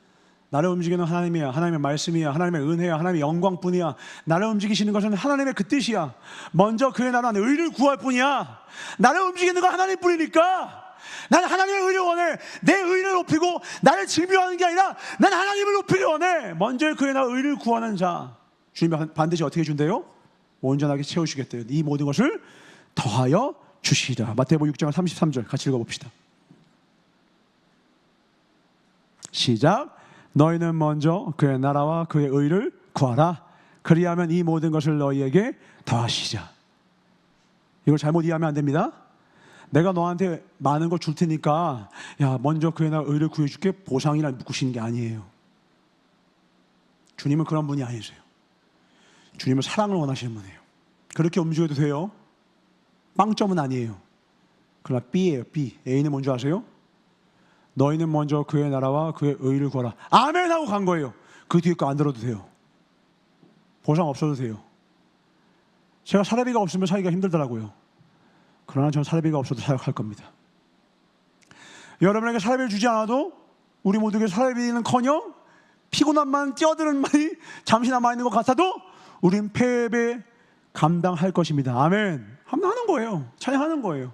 나를 움직이는 하나님이야. 하나님의 말씀이야. 하나님의 은혜야. 하나님의 영광뿐이야. 나를 움직이시는 것은 하나님의 그 뜻이야. 먼저 그의 나라 안에 의를 구할 뿐이야. 나를 움직이는 건 하나님뿐이니까 나는 하나님의 의를 원해. 내 의를 높이고 나를 징표하는 게 아니라 나는 하나님을 높이려 원해. 먼저 그의 나라 의를 구하는 자 주님이 반드시 어떻게 준대요? 온전하게 채우시겠대요. 이 모든 것을 더하여 주시리라. 마태복음 6장 33절 같이 읽어봅시다. 시작. 너희는 먼저 그의 나라와 그의 의를 구하라. 그리하면 이 모든 것을 너희에게 더하시자. 이걸 잘못 이해하면 안 됩니다. 내가 너한테 많은 걸 줄 테니까 야 먼저 그의 나라 의를 구해줄게 보상이라 묶으시는 게 아니에요. 주님은 그런 분이 아니세요. 주님은 사랑을 원하시는 분이에요. 그렇게 움직여도 돼요. 빵점은 아니에요. 그러나 B예요. B. A는 뭔지 아세요? 너희는 먼저 그의 나라와 그의 의를 구하라. 아멘 하고 간 거예요. 그 뒤에 거 안 들어도 돼요. 보상 없어도 돼요. 제가 사례비가 없으면 살기가 힘들더라고요. 그러나 저는 사례비가 없어도 사역할 겁니다. 여러분에게 사례비를 주지 않아도 우리 모두에게 사례비는커녕 피곤함만 뛰어드는 말이 잠시 남아있는 것 같아도 우린 패배 감당할 것입니다. 아멘. 하는 거예요. 찬양하는 거예요.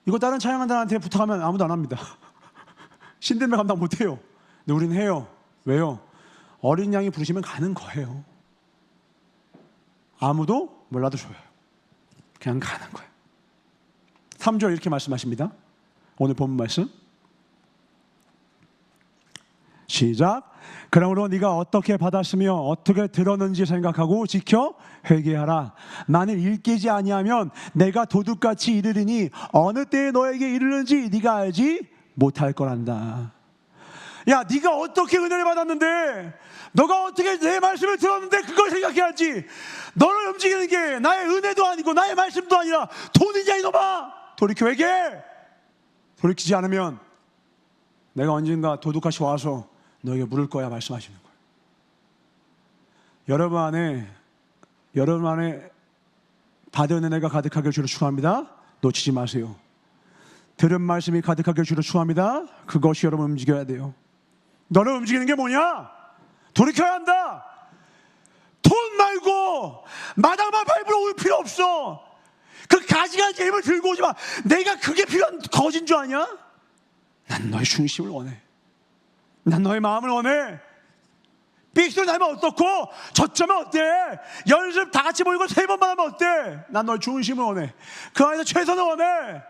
이거 다른 찬양한다한테 부탁하면 아무도 안 합니다. 신들면 감당 못해요. 근데 우린 해요. 왜요? 어린 양이 부르시면 가는 거예요. 아무도 몰라도 줘요. 그냥 가는 거예요. 3절 이렇게 말씀하십니다. 오늘 본문 말씀 시작. 그러므로 네가 어떻게 받았으며 어떻게 들었는지 생각하고 지켜 회개하라. 만일 일깨지 아니하면 내가 도둑같이 이르리니 어느 때에 너에게 이르는지 네가 알지 못할 거란다. 야, 네가 어떻게 은혜를 받았는데, 너가 어떻게 내 말씀을 들었는데 그걸 생각해야지. 너를 움직이는 게 나의 은혜도 아니고 나의 말씀도 아니라 돈이냐 이놈아. 돌이켜 회개해. 돌이키지 않으면 내가 언젠가 도둑같이 와서 너에게 물을 거야 말씀하시는 거예요. 여러분 안에 받은 은혜가 가득하게 주로 축원합니다. 놓치지 마세요. 들은 말씀이 가득하게 주로 축원합니다. 그것이 여러분 움직여야 돼요. 너를 움직이는 게 뭐냐? 돌이켜야 한다. 돈 말고 마당만 밟으러 올 필요 없어. 그 가지가지 힘을 들고 오지 마. 내가 그게 필요한 거진 줄 아냐? 난 너의 중심을 원해. 난 너의 마음을 원해. 삑소리 나면 어떻고, 저쩌면 어때? 연습 다 같이 모이고 3번만 하면 어때? 난 너의 중심을 원해. 그 안에서 최선을 원해.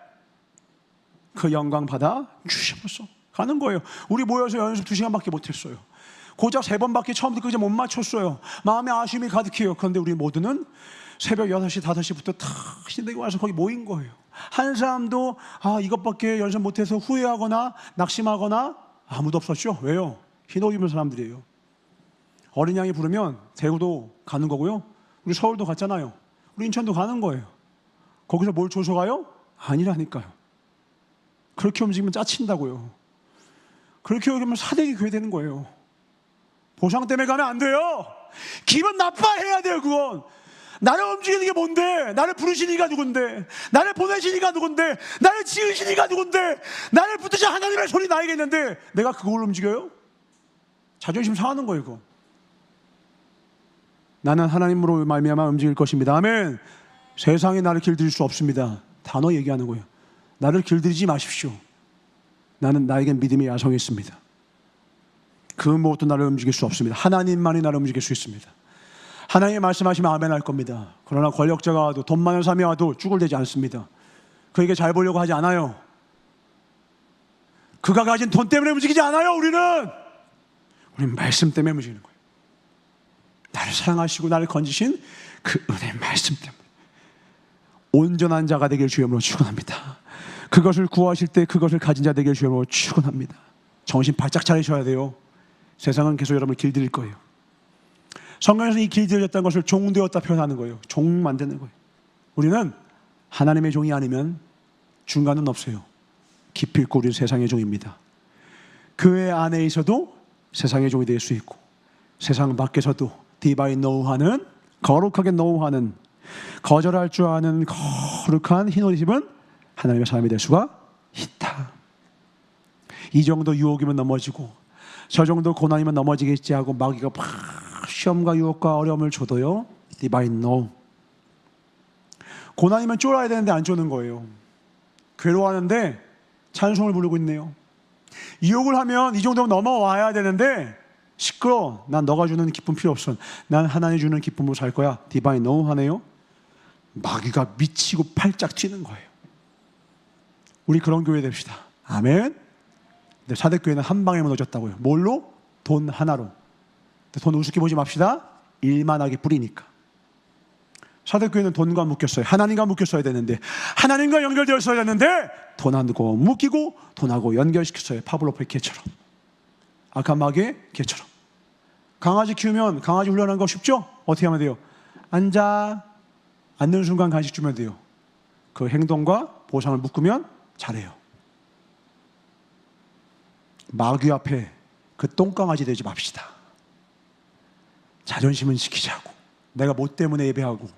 그 영광 받아 주셔서 가는 거예요. 우리 모여서 연습 2시간밖에 못했어요. 고작 3번밖에 처음부터 끝까지 못 맞췄어요. 마음에 아쉬움이 가득해요. 그런데 우리 모두는 새벽 6시, 5시부터 다 신대기 와서 거기 모인 거예요. 한 사람도 이것밖에 연습 못해서 후회하거나 낙심하거나 아무도 없었죠. 왜요? 흰옷 입은 사람들이에요. 어린 양이 부르면 대구도 가는 거고요. 우리 서울도 갔잖아요. 우리 인천도 가는 거예요. 거기서 뭘 줘서 가요? 아니라니까요. 그렇게 움직이면 짜친다고요. 그렇게 움직이면 사대기 교회 되는 거예요. 보상 때문에 가면 안 돼요. 기분 나빠해야 돼요. 그건 나를 움직이는 게 뭔데? 나를 부르신 이가 누군데? 나를 보내신 이가 누군데? 나를 지으신 이가 누군데? 나를 붙드신 하나님의 손이 나에게 있는데 내가 그걸 움직여요? 자존심 상하는 거예요. 그거. 나는 하나님으로 말미암아 움직일 것입니다. 아멘. 세상에 나를 길들일 수 없습니다. 단어 얘기하는 거예요. 나를 길들이지 마십시오. 나에겐 믿음의 야성이 있습니다. 그 무엇도 나를 움직일 수 없습니다. 하나님만이 나를 움직일 수 있습니다. 하나님이 말씀하시면 아멘 할 겁니다. 그러나 권력자가 와도 돈 많은 사람이 와도 쭈글대지 않습니다. 그에게 잘 보려고 하지 않아요. 그가 가진 돈 때문에 움직이지 않아요. 우리는 말씀 때문에 움직이는 거예요. 나를 사랑하시고 나를 건지신 그 은혜의 말씀 때문에 온전한 자가 되길 주님으로 축원합니다. 그것을 구하실 때 그것을 가진 자 되길 주님으로 축원합니다. 정신 바짝 차리셔야 돼요. 세상은 계속 여러분을 길들일 거예요. 성경에서 이 길들여졌다는 것을 종되었다 표현하는 거예요. 종 만드는 거예요. 우리는 하나님의 종이 아니면 중간은 없어요. 기필코 우리는 세상의 종입니다. 교회 안에 있어도 세상의 종이 될 수 있고 세상 밖에서도 디바인 노우하는 거룩하게 노우하는 거절할 줄 아는 거룩한 흰옷 입은 하나님의 사람이 될 수가 있다. 이 정도 유혹이면 넘어지고 저 정도 고난이면 넘어지겠지 하고 마귀가 막 시험과 유혹과 어려움을 줘도요 디바인 노우. 고난이면 쫄아야 되는데 안 쫄는 거예요. 괴로워하는데 찬송을 부르고 있네요. 유혹을 하면 이 정도면 넘어와야 되는데 시끄러. 난 너가 주는 기쁨 필요 없어. 난 하나님 주는 기쁨으로 살 거야. 디바인 노우 하네요. 마귀가 미치고 팔짝 튀는 거예요. 우리 그런 교회 됩시다. 아멘. 근데 사대교회는 한 방에 무너졌다고요. 뭘로? 돈 하나로. 돈 우습게 보지 맙시다. 일만하게 뿌리니까. 사대교회는 돈과 묶였어요. 하나님과 묶였어야 되는데 하나님과 연결되었어야 되는데 돈하고 묶이고 돈하고 연결시켰어요. 파블로프의 개처럼. 악한 마귀의 개처럼. 강아지 키우면 강아지 훈련하는 거 쉽죠? 어떻게 하면 돼요? 앉아. 앉는 순간 간식 주면 돼요. 그 행동과 보상을 묶으면 잘해요. 마귀 앞에 그 똥강아지 되지 맙시다. 자존심은 지키자고. 내가 뭐 때문에 예배하고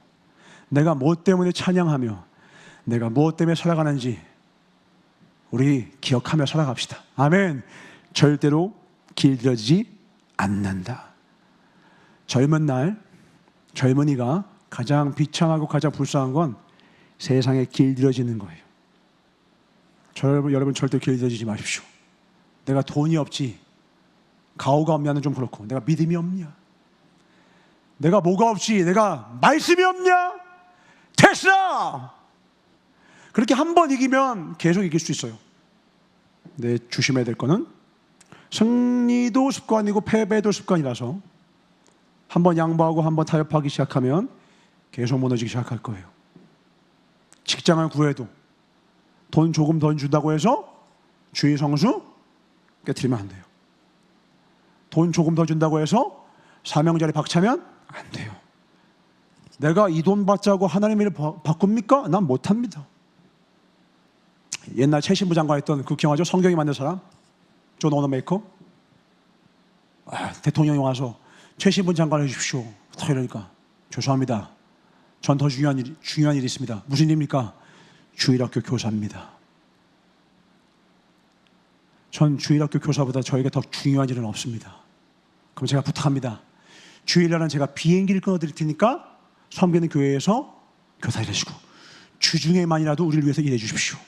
내가 뭐 때문에 찬양하며 내가 무엇 때문에 살아가는지 우리 기억하며 살아갑시다. 아멘. 절대로 길들여지지 않는다. 젊은 날 젊은이가 가장 비참하고 가장 불쌍한 건 세상에 길들여지는 거예요. 여러분 절대 길들여지지 마십시오. 내가 돈이 없지, 가오가 없냐는 좀 그렇고, 내가 믿음이 없냐, 내가 뭐가 없지, 내가 말씀이 없냐, 됐어! 그렇게 한 번 이기면 계속 이길 수 있어요. 근데 조심해야 될 거는 승리도 습관이고 패배도 습관이라서 한 번 양보하고 한 번 타협하기 시작하면 계속 무너지기 시작할 거예요. 직장을 구해도 돈 조금 더 준다고 해서 주의 성수 깨트리면 안 돼요. 돈 조금 더 준다고 해서 사명자리 박차면 안 돼요. 내가 이 돈 받자고 하나님의 일을 바꿉니까? 난 못합니다. 옛날 최신부 장관 했던 그 기억하죠? 성경이 만든 사람 존 워너메이커. 대통령이 와서 최신부 장관 해주십시오. 이러니까 죄송합니다. 전 더 중요한 일이 있습니다. 무슨 일입니까? 주일학교 교사입니다. 전 주일학교 교사보다 저에게 더 중요한 일은 없습니다. 그럼 제가 부탁합니다. 주일날은 제가 비행기를 끊어드릴 테니까 섬기는 교회에서 교사 일하시고 주중에만이라도 우리를 위해서 일해 주십시오.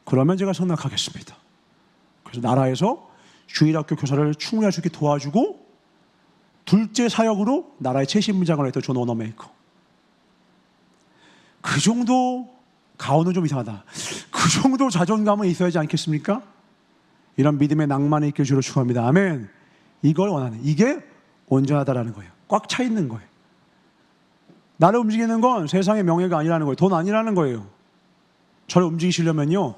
그러면 제가 선락하겠습니다. 그래서 나라에서 주일학교 교사를 충분히 할 수 있게 도와주고 둘째 사역으로 나라의 최신부장을 했던 존 워너메이커. 그 정도 가오는 좀 이상하다. 그 정도 자존감은 있어야지 않겠습니까? 이런 믿음의 낭만이 있길 주로 축원합니다. 아멘. 이걸 원하는, 이게 온전하다라는 거예요. 꽉 차 있는 거예요. 나를 움직이는 건 세상의 명예가 아니라는 거예요. 돈 아니라는 거예요. 저를 움직이시려면요,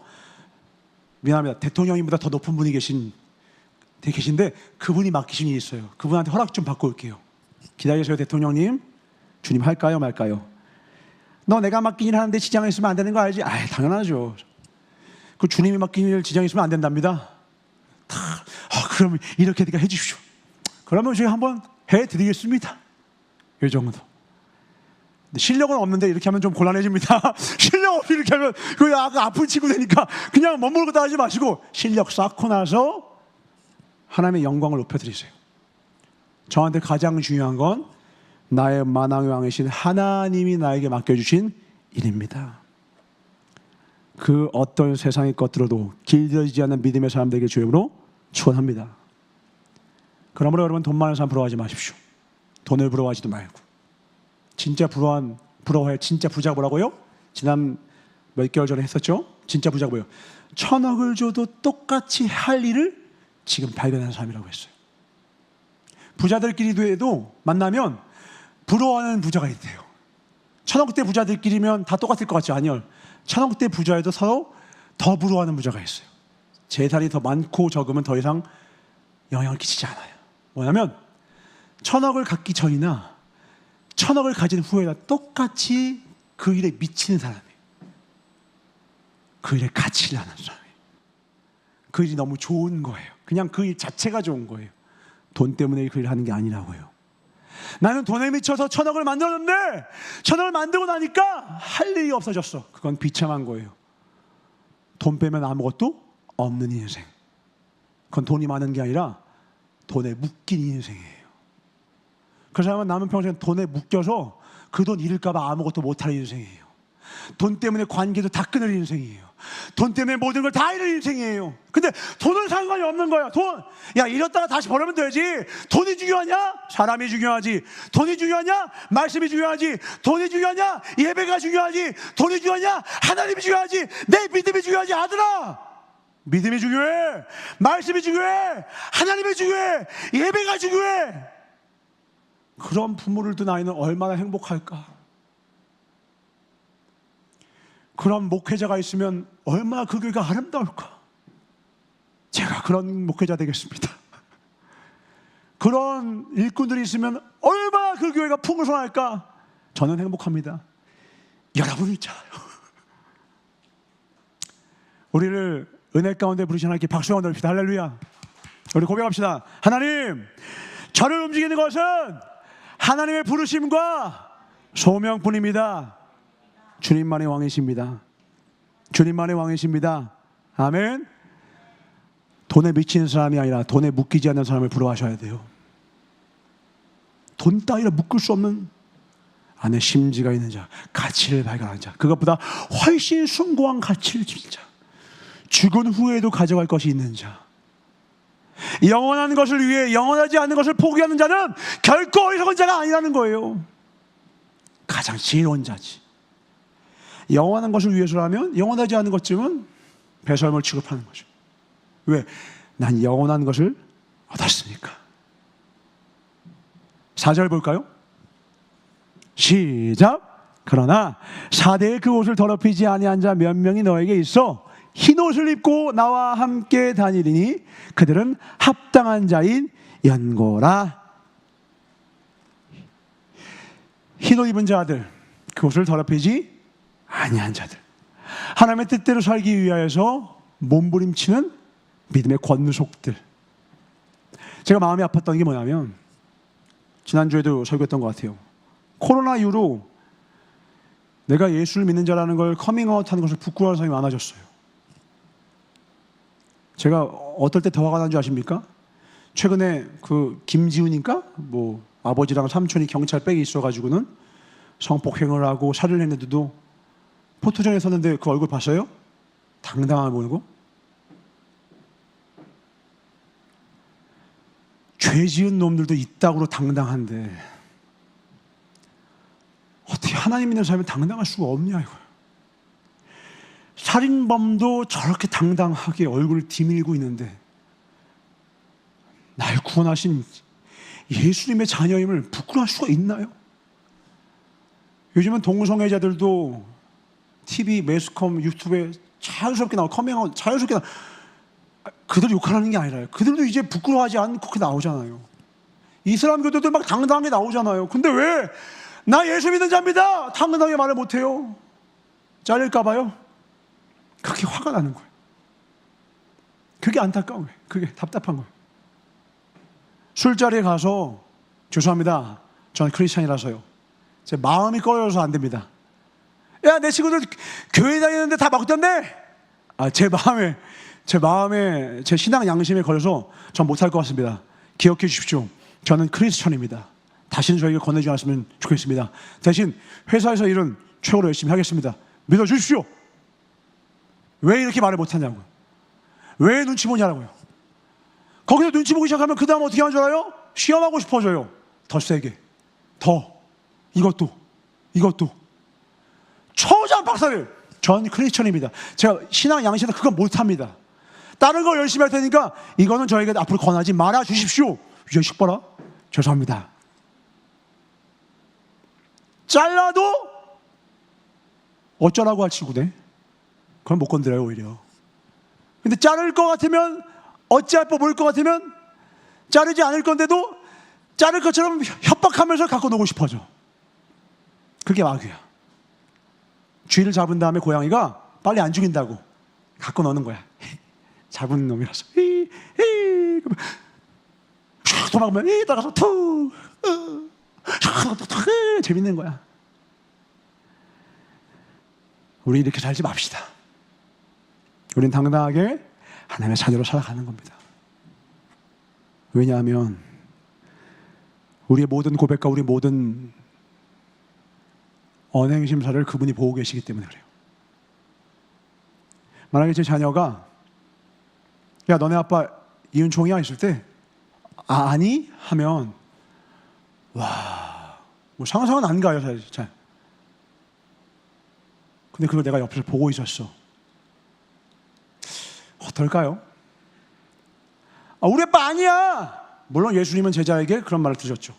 미안합니다. 대통령님보다 더 높은 분이 계신데 그분이 맡기신 일이 있어요. 그분한테 허락 좀 받고 올게요. 기다리세요. 대통령님, 주님 할까요 말까요? 너 내가 맡긴 일 하는데 지장 있으면 안 되는 거 알지? 당연하죠. 그 주님이 맡긴 일 지장 있으면 안 된답니다. 그러면 이렇게 해 주십시오. 그러면 저희 한번 해드리겠습니다. 이 정도. 실력은 없는데 이렇게 하면 좀 곤란해집니다. 실력 없이 이렇게 하면 그 아픈 친구 되니까 그냥 멋모르고 다 하지 마시고 실력 쌓고 나서 하나님의 영광을 높여드리세요. 저한테 가장 중요한 건 나의 만왕의 왕이신 하나님이 나에게 맡겨주신 일입니다. 그 어떤 세상의 것들로도 길들여지지 않는 믿음의 사람들에게 주역으로 축원합니다. 그러므로 여러분, 돈 많은 사람 부러워하지 마십시오. 돈을 부러워하지도 말고. 진짜 부러워해. 진짜 부자가 뭐라고요? 지난 몇 개월 전에 했었죠? 진짜 부자가 뭐예요? 1,000억을 줘도 똑같이 할 일을 지금 발견하는 사람이라고 했어요. 부자들끼리도 만나면 부러워하는 부자가 있대요. 1,000억대 부자들끼리면 다 똑같을 것 같죠? 아니요. 1,000억대 부자에도 서로 더 부러워하는 부자가 있어요. 재산이 더 많고 적으면 더 이상 영향을 끼치지 않아요. 뭐냐면 1,000억을 갖기 전이나 1,000억을 가진 후에나 똑같이 그 일에 미치는 사람이에요. 그 일에 가치를 하는 사람이에요. 그 일이 너무 좋은 거예요. 그냥 그 일 자체가 좋은 거예요. 돈 때문에 그 일을 하는 게 아니라고요. 나는 돈에 미쳐서 1,000억을 만들었는데 1,000억을 만들고 나니까 할 일이 없어졌어. 그건 비참한 거예요. 돈 빼면 아무것도 없는 인생. 그건 돈이 많은 게 아니라 돈에 묶인 인생이에요. 그 사람은 남은 평생 돈에 묶여서 그 돈 잃을까 봐 아무것도 못할 인생이에요. 돈 때문에 관계도 다 끊을 인생이에요. 돈 때문에 모든 걸 다 잃을 인생이에요. 근데 돈은 상관이 없는 거야. 돈, 야, 잃었다가 다시 벌으면 되지. 돈이 중요하냐? 사람이 중요하지. 돈이 중요하냐? 말씀이 중요하지. 돈이 중요하냐? 예배가 중요하지. 돈이 중요하냐? 하나님이 중요하지. 내 믿음이 중요하지. 아들아, 믿음이 중요해. 말씀이 중요해. 하나님이 중요해. 예배가 중요해. 그런 부모를 둔 아이는 얼마나 행복할까? 그런 목회자가 있으면 얼마나 그 교회가 아름다울까? 제가 그런 목회자 되겠습니다. 그런 일꾼들이 있으면 얼마나 그 교회가 풍성할까? 저는 행복합니다. 여러분이 있잖아요. 우리를 은혜 가운데 부르신 하나님께 박수 한번 드립시다. 할렐루야. 우리 고백합시다. 하나님, 저를 움직이는 것은 하나님의 부르심과 소명뿐입니다. 주님만의 왕이십니다. 주님만의 왕이십니다. 아멘. 돈에 미치는 사람이 아니라 돈에 묶이지 않는 사람을 부러워하셔야 돼요. 돈 따위로 묶을 수 없는 안에 심지가 있는 자, 가치를 발견하는 자, 그것보다 훨씬 숭고한 가치를 지닌 자, 죽은 후에도 가져갈 것이 있는 자, 영원한 것을 위해 영원하지 않는 것을 포기하는 자는 결코 어리석은 자가 아니라는 거예요. 가장 지혜로운 자지. 영원한 것을 위해서라면 영원하지 않은 것쯤은 배설물 취급하는 거죠. 왜? 난 영원한 것을 얻었으니까. 4절 볼까요? 시작. 그러나 사대의 그 옷을 더럽히지 아니한 자 몇 명이 너에게 있어 흰 옷을 입고 나와 함께 다니리니 그들은 합당한 자인 연고라. 흰 옷 입은 자들, 그 옷을 더럽히지 아니한 자들, 하나님의 뜻대로 살기 위하여서 몸부림치는 믿음의 권속들. 제가 마음이 아팠던 게 뭐냐면, 지난주에도 설교했던 것 같아요. 코로나 이후로 내가 예수를 믿는 자라는 걸 커밍아웃하는 것을 부끄러워하는 사람이 많아졌어요. 제가 어떨 때 더 화가 난 줄 아십니까? 최근에 그 김지훈인가? 뭐 아버지랑 삼촌이 경찰 백에 있어가지고는 성폭행을 하고 살인을 했는데도 포토존에 섰는데 그 얼굴 봤어요? 당당하게 보이고. 죄 지은 놈들도 이따구로 당당한데 어떻게 하나님 믿는 사람이 당당할 수가 없냐 이거예요. 살인범도 저렇게 당당하게 얼굴을 디밀고 있는데 날 구원하신 예수님의 자녀임을 부끄러워할 수가 있나요? 요즘은 동성애자들도 TV, 매스컴, 유튜브에 자연스럽게 나오고 커밍아웃 자연스럽게 그들 욕하라는 게 아니라요. 그들도 이제 부끄러워하지 않고 그렇게 나오잖아요. 이슬람 교도들 막 당당하게 나오잖아요. 근데 왜? 나 예수 믿는 자입니다. 당당하게 말을 못해요. 잘릴까 봐요. 그게 화가 나는 거예요. 그게 안타까운 거예요. 그게 답답한 거예요. 술자리에 가서 죄송합니다. 저는 크리스찬이라서요. 제 마음이 꺼려서 안 됩니다. 야, 내 친구들 교회 다니는데 다 먹던데? 제 마음에 제 신앙 양심에 걸려서 전 못할 것 같습니다. 기억해 주십시오. 저는 크리스찬입니다. 다시는 저에게 권해주지 않았으면 좋겠습니다. 대신 회사에서 일은 최고로 열심히 하겠습니다. 믿어주십시오. 왜 이렇게 말을 못하냐고요. 왜 눈치 보냐고요. 거기서 눈치 보기 시작하면 그 다음 어떻게 하는 줄 알아요? 시험하고 싶어져요. 더 세게, 더, 이것도 초장 박사를. 전 크리스천입니다. 제가 신앙 양심에서 그건 못합니다. 다른 거 열심히 할 테니까 이거는 저에게 앞으로 권하지 말아 주십시오. 이 자식 봐라. 죄송합니다. 잘라도 어쩌라고 할 친구네. 그건 못 건드려요 오히려. 근데 자를 것 같으면, 어찌할 법을 것 같으면 자르지 않을 건데도 자를 것처럼 협박하면서 갖고 놀고 싶어져. 그게 마귀야. 쥐를 잡은 다음에 고양이가 빨리 안 죽인다고 갖고 노는 거야. 잡은 놈이라서 도망가면 따라가서 툭 재밌는 거야. 우리 이렇게 살지 맙시다. 우린 당당하게 하나님의 자녀로 살아가는 겁니다. 왜냐하면 우리의 모든 고백과 우리 모든 언행심사를 그분이 보고 계시기 때문에 그래요. 만약에 제 자녀가 야 너네 아빠 이은총이야 있을 때 아니? 하면 와, 뭐 상상은 안 가요 잘. 근데 그걸 내가 옆에서 보고 있었어. 어떨까요? 우리 아빠 아니야. 물론 예수님은 제자에게 그런 말을 드렸죠.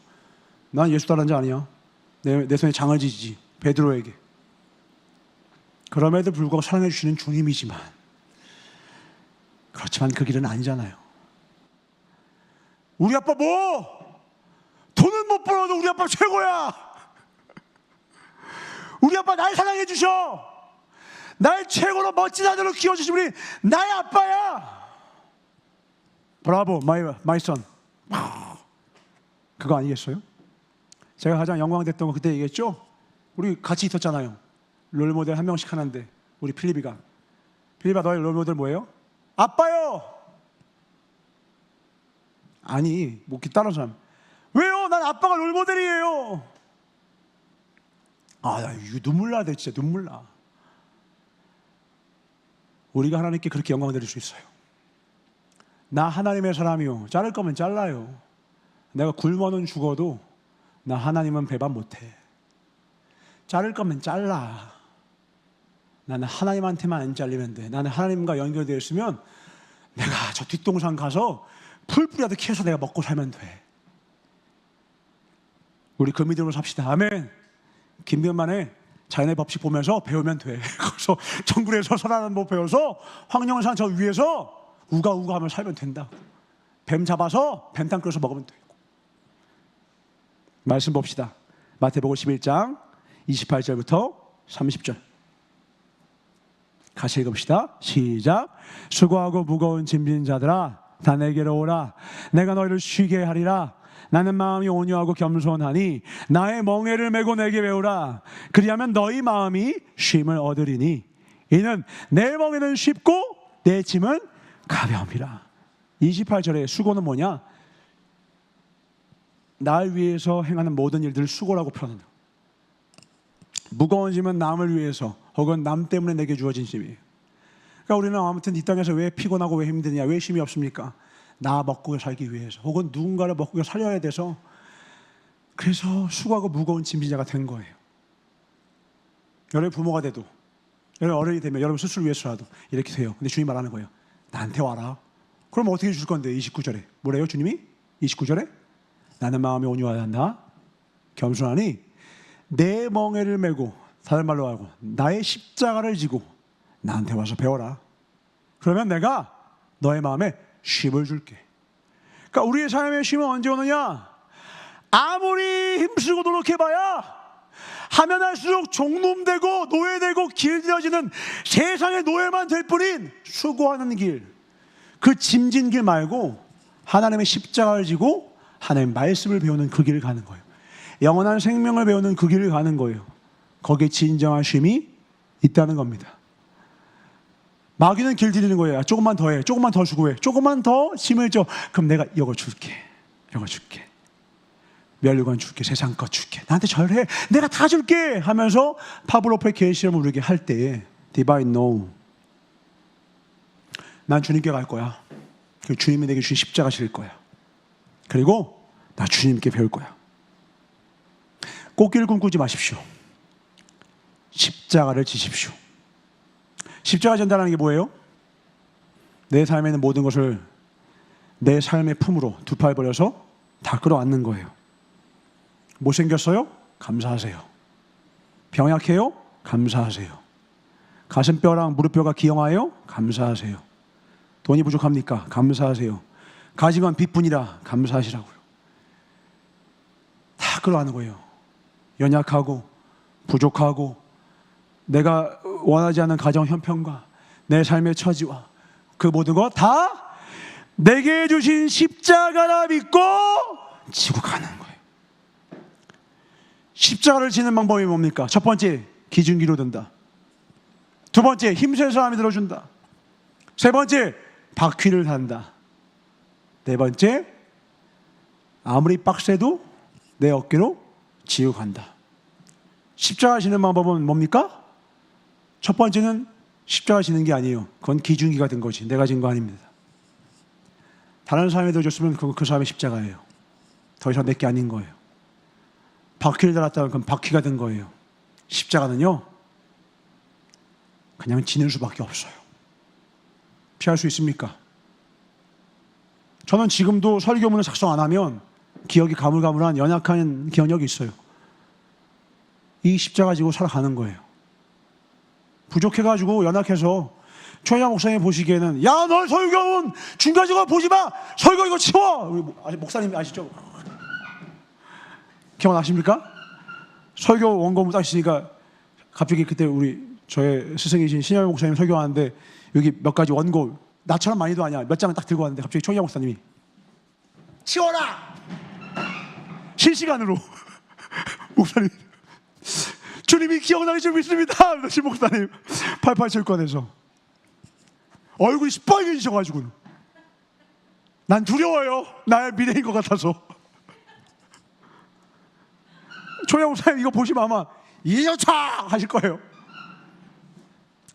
난 예수 따르는 자 아니야. 내 손에 장을 지지. 베드로에게. 그럼에도 불구하고 사랑해 주시는 주님이지만 그렇지만 그 길은 아니잖아요. 우리 아빠 뭐? 돈은 못 벌어도 우리 아빠 최고야. 우리 아빠 날 사랑해 주셔. 날 최고로 멋진 아들로 키워주신 우리 나의 아빠야. 브라보 마이 선. 그거 아니겠어요? 제가 가장 영광됐던 거 그때 얘기했죠? 우리 같이 있었잖아요. 롤모델 한 명씩 하는데 우리 필립이가 너의 롤모델 뭐예요? 아빠요. 아니, 뭐 다른 사람 왜요? 난 아빠가 롤모델이에요. 아, 나 이거 눈물 나대, 진짜 눈물 나. 우리가 하나님께 그렇게 영광 드릴 수 있어요. 나 하나님의 사람이요, 자를 거면 잘라요. 내가 굶어는 죽어도 나 하나님은 배반 못해. 자를 거면 잘라. 나는 하나님한테만 안 잘리면 돼. 나는 하나님과 연결되어 있으면 내가 저 뒷동산 가서 풀뿌리라도 캐서 내가 먹고 살면 돼. 우리 그 믿음으로 삽시다. 아멘. 김병만의 자연의 법칙 보면서 배우면 돼. 거기서 정글에서 살아가는 법 배워서 황령산 저 위에서 우가우가 하면 살면 된다. 뱀 잡아서 뱀탕 끓여서 먹으면 되고. 말씀 봅시다. 마태복음 11장 28절부터 30절 같이 읽읍시다. 시작. 수고하고 무거운 짐진 자들아, 다 내게로 오라. 내가 너희를 쉬게 하리라. 나는 마음이 온유하고 겸손하니 나의 멍에를 메고 내게 배우라. 그리하면 너희 마음이 쉼을 얻으리니 이는 내 멍에는 쉽고 내 짐은 가벼움이라. 28절에 수고는 뭐냐? 날 위해서 행하는 모든 일들을 수고라고 표현한다. 무거운 짐은 남을 위해서 혹은 남 때문에 내게 주어진 짐이에요. 그러니까 우리는 아무튼 이 땅에서 왜 피곤하고 왜 힘드냐, 왜 쉼이 없습니까? 나 먹고 살기 위해서 혹은 누군가를 먹고 살려야 돼서, 그래서 수고하고 무거운 짐진자가 된 거예요. 여러분 부모가 돼도, 여러분 어른이 되면 여러분 스스로 위해서라도 이렇게 돼요. 근데 주님 말하는 거예요. 나한테 와라. 그럼 어떻게 줄 건데? 29절에 뭐래요 주님이? 29절에 나는 마음이 온유하다 겸손하니 내 멍에를 메고, 다른 말로 하고 나의 십자가를 지고 나한테 와서 배워라. 그러면 내가 너의 마음에 쉼을 줄게. 그러니까 우리의 삶의 쉼은 언제 오느냐? 아무리 힘쓰고 노력해봐야 하면 할수록 종놈되고 노예되고 길들여지는 세상의 노예만 될 뿐인 수고하는 길, 그 짐진 길 말고 하나님의 십자가를 지고 하나님의 말씀을 배우는 그 길을 가는 거예요. 영원한 생명을 배우는 그 길을 가는 거예요. 거기에 진정한 쉼이 있다는 겁니다. 마귀는 길들이는 거예요. 조금만 더 해, 조금만 더 수고해, 조금만 더 짐을 져. 그럼 내가 이거 줄게, 이거 줄게, 멸류관 줄게, 세상 것 줄게, 나한테 절해, 내가 다 줄게 하면서 파브로프의 계시를 모르게 할 때에 Divine No, 난 주님께 갈 거야. 그리고 주님이 내게 주신 십자가 질 거야. 그리고 나 주님께 배울 거야. 꽃길을 꿈꾸지 마십시오. 십자가를 지십시오. 십자가 전달하는 게 뭐예요? 내 삶에 있는 모든 것을 내 삶의 품으로 두 팔 벌려서 다 끌어안는 거예요. 못생겼어요? 감사하세요. 병약해요? 감사하세요. 가슴뼈랑 무릎뼈가 기형하여? 감사하세요. 돈이 부족합니까? 감사하세요. 가진 건 빚뿐이라 감사하시라고요. 다 끌어안는 거예요. 연약하고 부족하고 내가 원하지 않는 가정 형편과 내 삶의 처지와 그 모든 것 다 내게 주신 십자가라 믿고 지고 가는 거예요. 십자가를 지는 방법이 뭡니까? 첫 번째, 기중기로 든다. 두 번째, 힘센 사람이 들어준다. 세 번째, 바퀴를 단다. 네 번째, 아무리 빡세도 내 어깨로 지고 간다. 십자가 지는 방법은 뭡니까? 첫 번째는 십자가 지는 게 아니에요. 그건 기중기가 된 거지. 내가 진 거 아닙니다. 다른 사람이 들어줬으면 그 사람의 십자가예요. 더 이상 내 게 아닌 거예요. 바퀴를 달았다면 그건 바퀴가 된 거예요. 십자가는요, 그냥 지는 수밖에 없어요. 피할 수 있습니까? 저는 지금도 설교문을 작성 안 하면 기억이 가물가물한 연약한 기억력이 있어요. 이 십자가 지고 살아가는 거예요. 부족해가지고 연약해서 최양 목사님 보시기에는, 야, 너 설교문 중간중간 보지 마, 설교 이거 치워. 우리 목사님 아시죠? 기억나십니까? 설교 원고문 딱 있으니까 갑자기 그때 저의 스승이신 신현 목사님 설교하는데 여기 몇 가지 원고, 나처럼 많이도 아니야, 몇 장을 딱 들고 왔는데 갑자기 최양 목사님이 치워라! 실시간으로 목사님, 주님이 기억나기 좀 있습니다. 신 목사님 88 철권에서 얼굴이 시뻘개지셔가지고 난 두려워요. 나의 미래인 것 같아서. 조영 목사님 이거 보시면 아마 이여차 하실 거예요.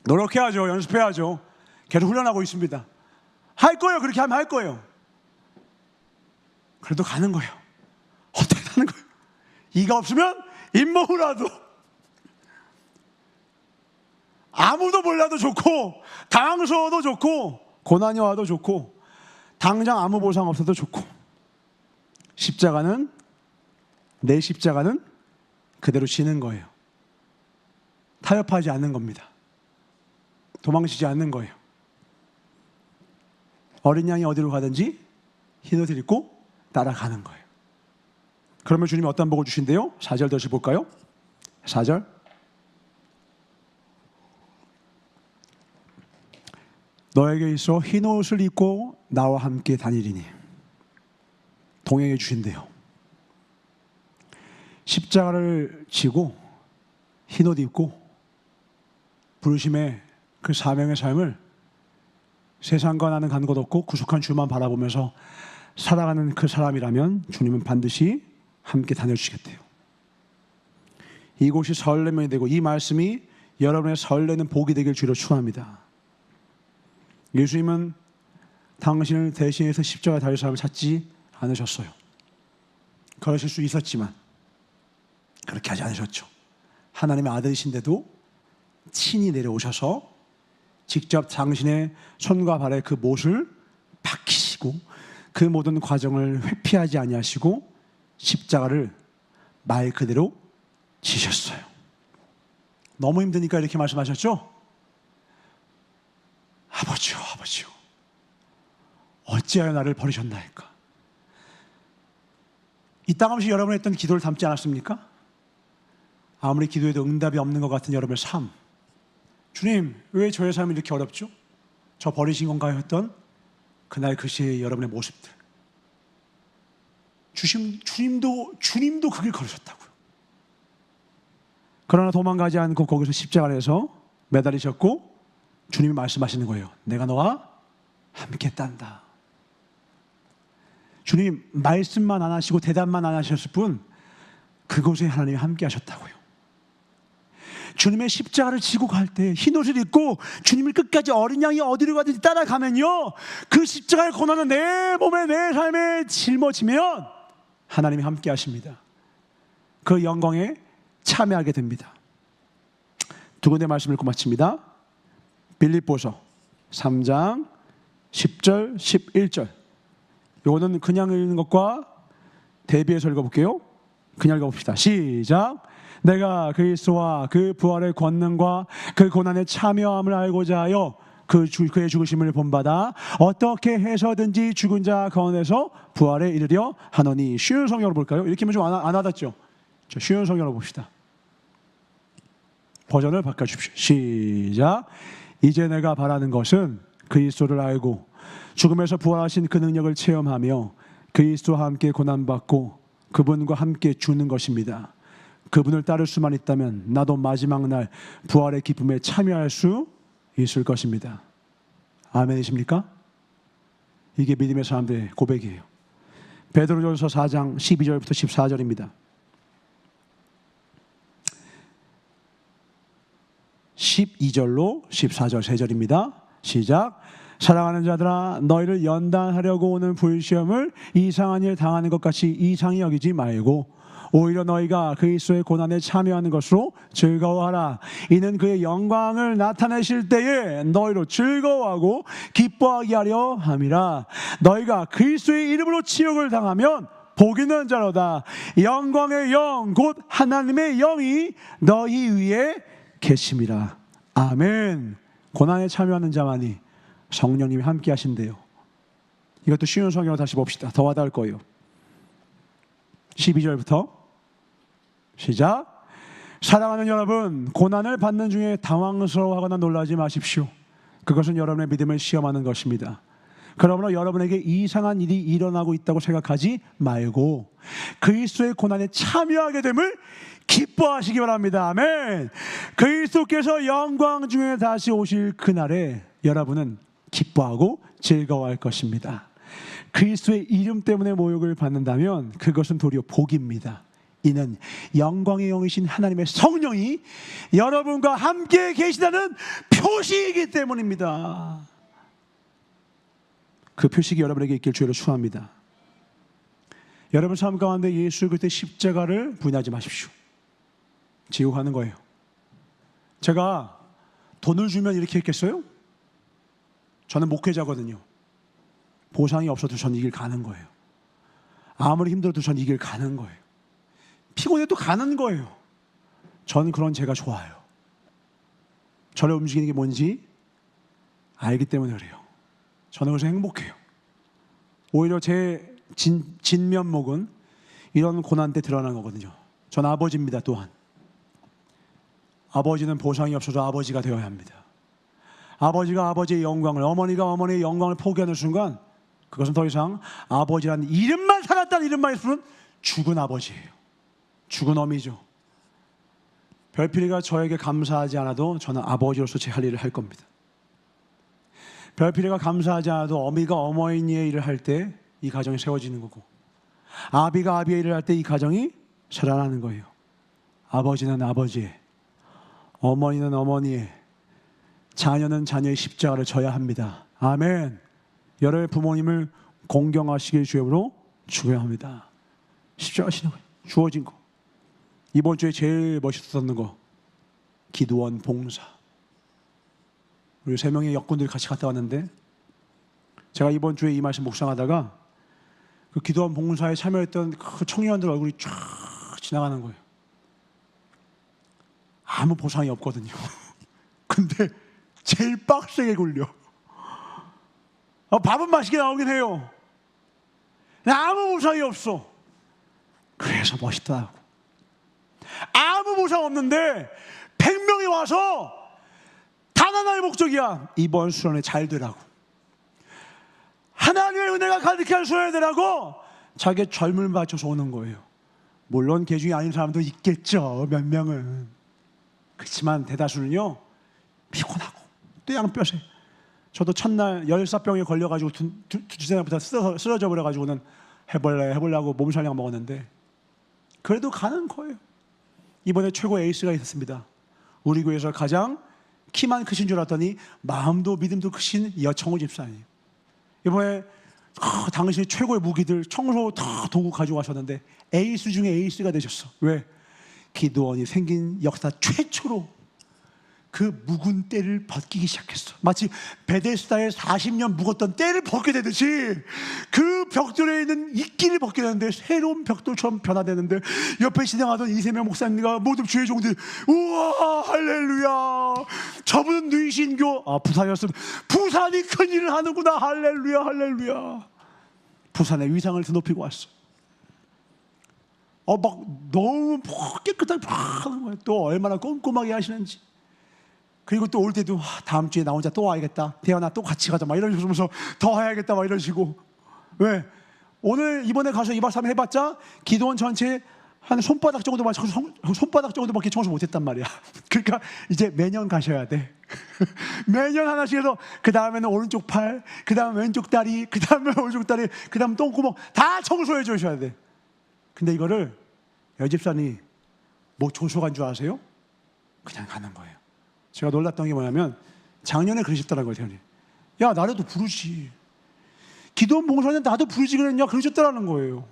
노력해야죠. 연습해야죠. 계속 훈련하고 있습니다. 할 거예요. 그렇게 하면 할 거예요. 그래도 가는 거예요. 어떻게 가는 거예요? 이가 없으면 잇몸이라도, 아무도 몰라도 좋고, 당황스러워도 좋고, 고난이 와도 좋고, 당장 아무 보상 없어도 좋고, 십자가는, 내 십자가는 그대로 지는 거예요. 타협하지 않는 겁니다. 도망치지 않는 거예요. 어린 양이 어디로 가든지 흰옷을 입고 따라가는 거예요. 그러면 주님이 어떤 복을 주신대요? 4절 다시 볼까요? 4절. 너에게 있어 흰옷을 입고 나와 함께 다니리니. 동행해 주신대요. 십자가를 지고 흰옷 입고 부르심의 그 사명의 삶을 세상과 나는 간 것 없고 구속한 주만 바라보면서 살아가는 그 사람이라면 주님은 반드시 함께 다녀주시겠대요. 이곳이 설레면이 되고 이 말씀이 여러분의 설레는 복이 되길 주로 축원합니다. 예수님은 당신을 대신해서 십자가에 달릴 사람을 찾지 않으셨어요. 그러실 수 있었지만 그렇게 하지 않으셨죠. 하나님의 아들이신데도 친히 내려오셔서 직접 당신의 손과 발에 그 못을 박히시고 그 모든 과정을 회피하지 아니하시고 십자가를 말 그대로 지셨어요. 너무 힘드니까 이렇게 말씀하셨죠? 아버지요, 아버지요, 어찌하여 나를 버리셨나이까. 이 땅없이 여러분이 했던 기도를 담지 않았습니까? 아무리 기도해도 응답이 없는 것 같은 여러분의 삶, 주님 왜 저의 삶이 이렇게 어렵죠? 저 버리신 건가요? 했던 그날 그 시의 여러분의 모습들, 주님도 그 길 걸으셨다고요. 그러나 도망가지 않고 거기서 십자가에서 매달리셨고 주님이 말씀하시는 거예요. 내가 너와 함께 딴다. 주님 말씀만 안 하시고 대답만 안 하셨을 뿐 그곳에 하나님이 함께 하셨다고요. 주님의 십자가를 지고 갈 때 흰옷을 입고 주님을 끝까지 어린 양이 어디로 가든지 따라가면요, 그 십자가의 고난은 내 몸에 내 삶에 짊어지면 하나님이 함께 하십니다. 그 영광에 참여하게 됩니다. 두 군데 말씀 읽고 마칩니다. 빌립보서 3장 10절 11절. 이거는 그냥 읽는 것과 대비해서 읽어볼게요. 그냥 읽어봅시다. 시작. 내가 그리스도와 그 부활의 권능과 그 고난의 참여함을 알고자 하여 그의 죽으심을 본받아 어떻게 해서든지 죽은 자 가운데서 부활에 이르려 하노니. 쉬운 성경으로 볼까요? 이렇게 하면 좀 안 와닿죠? 쉬운 성경으로 봅시다. 버전을 바꿔주십시오. 시작. 이제 내가 바라는 것은 그리스도를 알고 죽음에서 부활하신 그 능력을 체험하며 그리스도와 함께 고난받고 그분과 함께 죽는 것입니다. 그분을 따를 수만 있다면 나도 마지막 날 부활의 기쁨에 참여할 수 있을 것입니다. 아멘이십니까? 이게 믿음의 사람들의 고백이에요. 베드로전서 4장 12절부터 14절입니다. 12절로 14절 3절입니다. 시작. 사랑하는 자들아, 너희를 연단하려고 오는 불시험을 이상한 일 당하는 것 같이 이상히 여기지 말고 오히려 너희가 그리스도의 고난에 참여하는 것으로 즐거워하라. 이는 그의 영광을 나타내실 때에 너희로 즐거워하고 기뻐하게 하려 함이라. 너희가 그리스도의 이름으로 치욕을 당하면 복 있는 자로다. 영광의 영 곧 하나님의 영이 너희 위에 계심이라. 아멘. 고난에 참여하는 자만이 성령님이 함께 하신대요. 이것도 쉬운 성경으로 다시 봅시다. 더 와닿을 거예요. 12절부터 시작. 사랑하는 여러분, 고난을 받는 중에 당황스러워하거나 놀라지 마십시오. 그것은 여러분의 믿음을 시험하는 것입니다. 그러므로 여러분에게 이상한 일이 일어나고 있다고 생각하지 말고 그리스도의 고난에 참여하게 됨을 기뻐하시기 바랍니다. 아멘. 그리스도께서 영광 중에 다시 오실 그날에 여러분은 기뻐하고 즐거워할 것입니다. 그리스도의 이름 때문에 모욕을 받는다면 그것은 도리어 복입니다. 이는 영광의 영이신 하나님의 성령이 여러분과 함께 계시다는 표시이기 때문입니다. 그 표식이 여러분에게 있길 주로 축원합니다. 여러분 삶 가운데 예수 그리스도의 십자가를 부인하지 마십시오. 지고 가는 거예요. 제가 돈을 주면 이렇게 했겠어요? 저는 목회자거든요. 보상이 없어도 전 이 길 가는 거예요. 아무리 힘들어도 전 이 길 가는 거예요. 피곤해도 가는 거예요. 전 그런 제가 좋아요. 저를 움직이는 게 뭔지 알기 때문에 그래요. 저는 그래서 행복해요. 오히려 제 진면목은 이런 고난 때 드러난 거거든요. 전 아버지입니다. 또한 아버지는 보상이 없어서 아버지가 되어야 합니다. 아버지가 아버지의 영광을, 어머니가 어머니의 영광을 포기하는 순간 그것은 더 이상 아버지라는 이름만 살았다는 이름만 있으면 죽은 아버지예요. 죽은 어미죠. 별필이가 저에게 감사하지 않아도 저는 아버지로서 제 할 일을 할 겁니다. 별필이가 감사하지 않아도 어미가 어머니의 일을 할 때 이 가정이 세워지는 거고, 아비가 아비의 일을 할 때 이 가정이 살아나는 거예요. 아버지는 아버지의, 어머니는 어머니의, 자녀는 자녀의 십자가를 져야 합니다. 아멘. 여러분의 부모님을 공경하시길 주님으로 축원합니다. 십자가 지는 거예요. 주어진 거. 이번 주에 제일 멋있었던 거, 기도원 봉사. 우리 3명의 역군들이 같이 갔다 왔는데, 제가 이번 주에 이 말씀 묵상하다가 그 기도원 봉사에 참여했던 그 청년들 얼굴이 쫙 지나가는 거예요. 아무 보상이 없거든요. 근데 제일 빡세게 굴려. 밥은 맛있게 나오긴 해요. 아무 보상이 없어. 그래서 멋있다고. 아무 보상 없는데 100명이 와서 단 하나의 목적이야. 이번 수련회 잘 되라고, 하나님의 은혜가 가득한 수련회 되라고 자기의 젊음을 바쳐서 오는 거예요. 물론 그 중에 아닌 사람도 있겠죠, 몇 명은. 그렇지만 대다수는요, 피곤하고 또 양뼈세. 저도 첫날 열사병에 걸려가지고 두세 날부터 쓰러져 버려가지고는 해보려고 몸살약 먹었는데 그래도 가는 거예요. 이번에 최고의 에이스가 있었습니다. 우리 교회에서 가장 키만 크신 줄 알았더니 마음도 믿음도 크신 여청호 집사님. 이번에 당신의 최고의 무기들 청소 다 도구 가지고 가셨는데 에이스 중에 에이스가 되셨어. 왜? 기도원이 생긴 역사 최초로 그 묵은 때를 벗기기 시작했어. 마치 베데스다에 40년 묵었던 때를 벗게 되듯이 그 벽돌에 있는 이끼를 벗게 되는데 새로운 벽돌처럼 변화되는데, 옆에 진행하던 이세명 목사님과 모든 주의 종들이 우와 할렐루야, 저분은 누이신교, 부산이었으면 부산이 큰일을 하는구나, 할렐루야 할렐루야. 부산의 위상을 더 높이고 왔어. 막 너무 깨끗하게 하는 거예요. 또 얼마나 꼼꼼하게 하시는지. 그리고 또 올 때도 다음 주에 나 혼자 또 와야겠다, 대현아 또 같이 가자 막 이러면서 더 해야겠다 막 이러시고. 왜? 오늘 이번에 가서 2박 3일 해봤자 기도원 전체 한 손바닥 정도밖에 청소 못했단 말이야. 그러니까 이제 매년 가셔야 돼. 매년 하나씩 해서 그 다음에는 오른쪽 팔, 그 다음 왼쪽 다리, 그 다음에 오른쪽 다리, 그 다음 똥구멍 다 청소해 주셔야 돼. 근데 이거를 여집사님 뭐 조소간 줄 아세요? 그냥 가는 거예요. 제가 놀랐던 게 뭐냐면 작년에 그러셨더라고요. 대현이, 야 나라도 부르지, 기도원 봉사는 나도 부르지 그랬냐 그러셨더라는 거예요.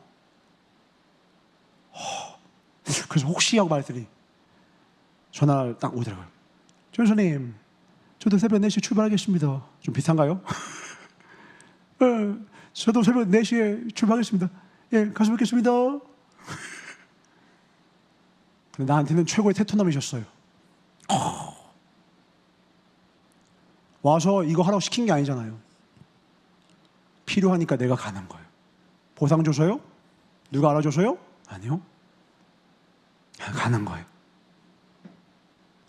그래서 혹시 하고 말했더니 전화를 딱 오더라고요. 전선생님 저도 새벽 4시에 출발하겠습니다. 좀 비슷한가요? 저도 새벽 4시에 출발하겠습니다. 예, 가서 뵙겠습니다. 근데 나한테는 최고의 테토남이셨어요. 와서 이거 하라고 시킨 게 아니잖아요. 필요하니까 내가 가는 거예요. 보상 줘서요? 누가 알아줘서요? 아니요. 가는 거예요.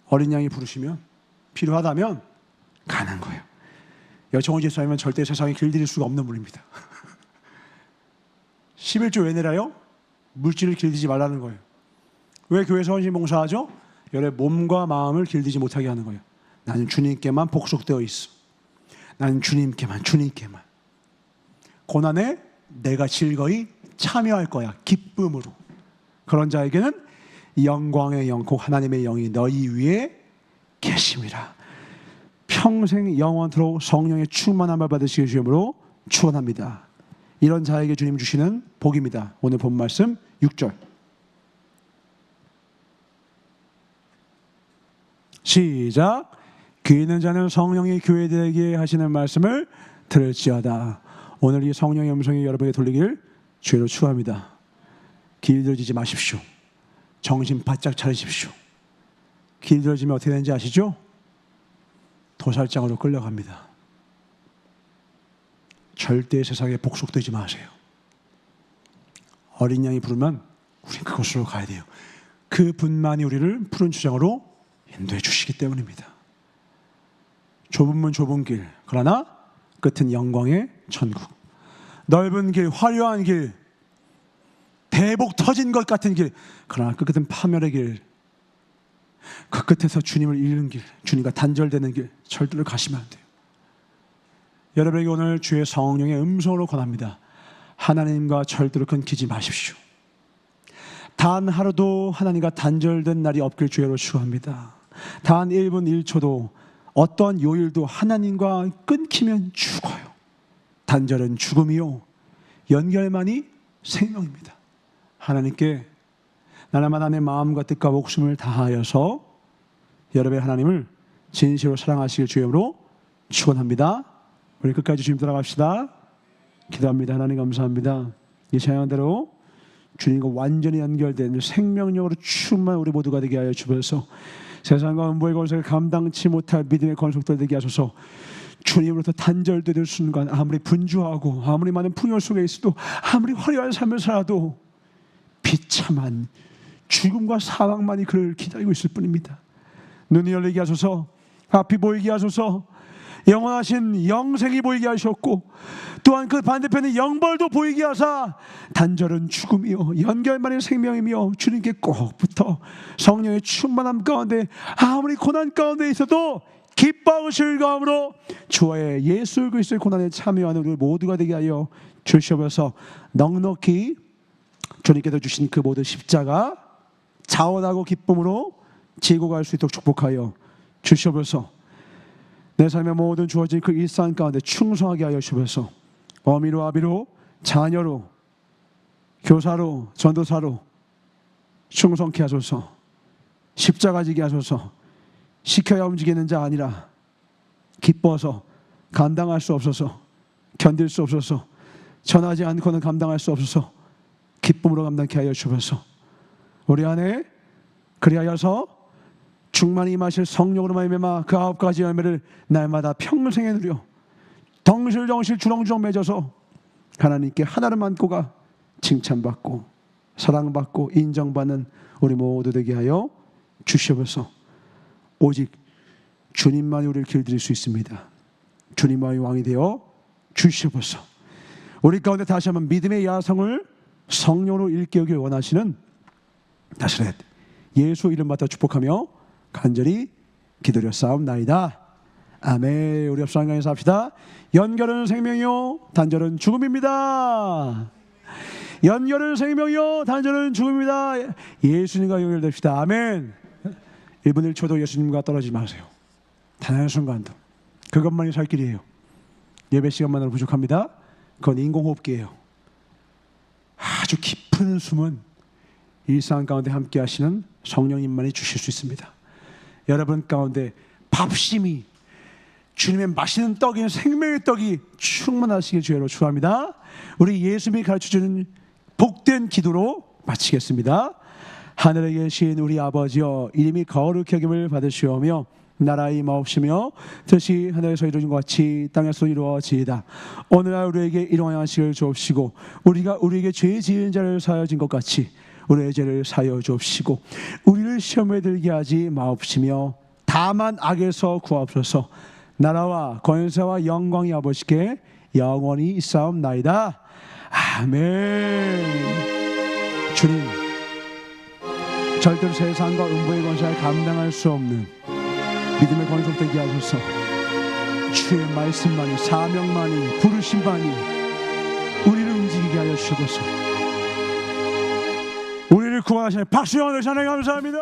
어린 양이 부르시면, 필요하다면 가는 거예요. 여청호 집사님은 절대 세상에 길들일 수가 없는 분입니다. 11조 왜 내라요? 물질을 길들이지 말라는 거예요. 왜 교회에서 헌신 봉사하죠? 여러분의 몸과 마음을 길들이지 못하게 하는 거예요. 나는 주님께만 복속되어 있어. 나는 주님께만. 고난에 내가 즐거이 참여할 거야. 기쁨으로. 그런 자에게는 영광의 영, 곧 하나님의 영이 너희 위에 계심이라. 평생 영원토록 성령의 충만함을 받으시기 주님으로 축원합니다. 이런 자에게 주님 주시는 복입니다. 오늘 본 말씀 6절 시작. 귀 있는 자는 성령이 교회들에게 하시는 말씀을 들을지어다. 오늘 이 성령의 음성이 여러분에게 돌리길 주로 축원합니다. 길들여지지 마십시오. 정신 바짝 차리십시오. 길들여지면 어떻게 되는지 아시죠? 도살장으로 끌려갑니다. 절대 세상에 복속되지 마세요. 어린 양이 부르면 우린 그곳으로 가야 돼요. 그 분만이 우리를 푸른 주장으로 인도해 주시기 때문입니다. 좁은 문 좁은 길, 그러나 끝은 영광의 천국. 넓은 길, 화려한 길, 대복 터진 것 같은 길, 그러나 끝은 파멸의 길. 그 끝에서 주님을 잃는 길, 주님과 단절되는 길, 절대로 가시면 안 돼요. 여러분에게 오늘 주의 성령의 음성으로 권합니다. 하나님과 절대로 끊기지 마십시오. 단 하루도 하나님과 단절된 날이 없길 주여로 축원합니다. 단 1분 1초도 어떠한 요일도 하나님과 끊기면 죽어요. 단절은 죽음이요, 연결만이 생명입니다. 하나님께 나라마다 내 마음과 뜻과 목숨을 다하여서 여러분의 하나님을 진실로 사랑하시길 주여로 축원합니다. 우리 끝까지 주님 따라갑시다. 기도합니다. 하나님 감사합니다. 이 찬양대로 주님과 완전히 연결된 생명력으로 충만 우리 모두가 되게 하여 주셔서 세상과 음부의 권세를 감당치 못할 믿음의 권속들 되게 하소서. 주님으로부터 단절되는 순간 아무리 분주하고 아무리 많은 풍요 속에 있어도 아무리 화려한 삶을 살아도 비참한 죽음과 사망만이 그를 기다리고 있을 뿐입니다. 눈이 열리게 하소서. 앞이 보이게 하소서. 영원하신 영생이 보이게 하셨고 또한 그 반대편의 영벌도 보이게 하사 단절은 죽음이요 연결만이 생명이며 주님께 꼭 붙어 성령의 충만함 가운데 아무리 고난 가운데 있어도 기뻐하고 즐거움으로 주의 예수 그리스도의 고난에 참여하는 우리 모두가 되게 하여 주시옵소서. 넉넉히 주님께서 주신 그 모든 십자가 자원하고 기쁨으로 지고 갈 수 있도록 축복하여 주시옵소서. 내 삶의 모든 주어진 그 일상 가운데 충성하게 하여 주셔서 어미로 아비로 자녀로 교사로 전도사로 충성케 하소서. 십자가 지게 하소서. 시켜야 움직이는 자 아니라 기뻐서 감당할 수 없어서 견딜 수 없어서 전하지 않고는 감당할 수 없어서 기쁨으로 감당케 하여 주셔서 우리 안에 그리하여서 충만히 임하실 성령으로 말미암아 그 9가지 열매를 날마다 평생에 누려 덩실덩실 주렁주렁 맺어서 하나님께 하나를 안고 가 칭찬받고 사랑받고 인정받는 우리 모두 되게 하여 주시옵소서. 오직 주님만이 우리를 길들일 수 있습니다. 주님만이 왕이 되어 주시옵소서. 우리 가운데 다시 한번 믿음의 야성을 성령으로 일깨우길 원하시는 나사렛 예수 이름 받아 축복하며 간절히 기도드렸사옵나이다. 아멘. 우리 옆 상강에서 합시다. 연결은 생명이요 단절은 죽음입니다. 연결은 생명이요 단절은 죽음입니다. 예수님과 연결됩시다. 아멘. 1분 1초도 예수님과 떨어지지 마세요. 단 한 순간도. 그것만이 살 길이에요. 예배 시간만으로 부족합니다. 그건 인공호흡기예요. 아주 깊은 숨은 일상 가운데 함께 하시는 성령님만이 주실 수 있습니다. 여러분 가운데 밥심이 주님의 맛있는 떡인 생명의 떡이 충만하시길 주여로 축원합니다. 우리 예수님이 가르쳐주는 복된 기도로 마치겠습니다. 하늘에 계신 우리 아버지여 이름이 거룩히 여김을 받으시오며 나라의 임하옵시며 뜻이 하늘에서 이루어진 것 같이 땅에서 이루어지이다. 오늘날 우리에게 일용할 양식을 주옵시고 우리가 우리에게 죄 지은 자를 사하여 진 것 같이 우리의 죄를 사하여 주옵시고 우리를 시험에 들게 하지 마옵시며 다만 악에서 구하옵소서. 나라와 권세와 영광이 아버지께 영원히 있사옵나이다. 아멘. 주님 절대로 세상과 음부의 권세를 감당할 수 없는 믿음의 권속되게 하소서. 주의 말씀만이 사명만이 부르심만이 우리를 움직이게 하여 주시옵소서. 우리를 구원하시는 박수 영원히 하나님 감사합니다.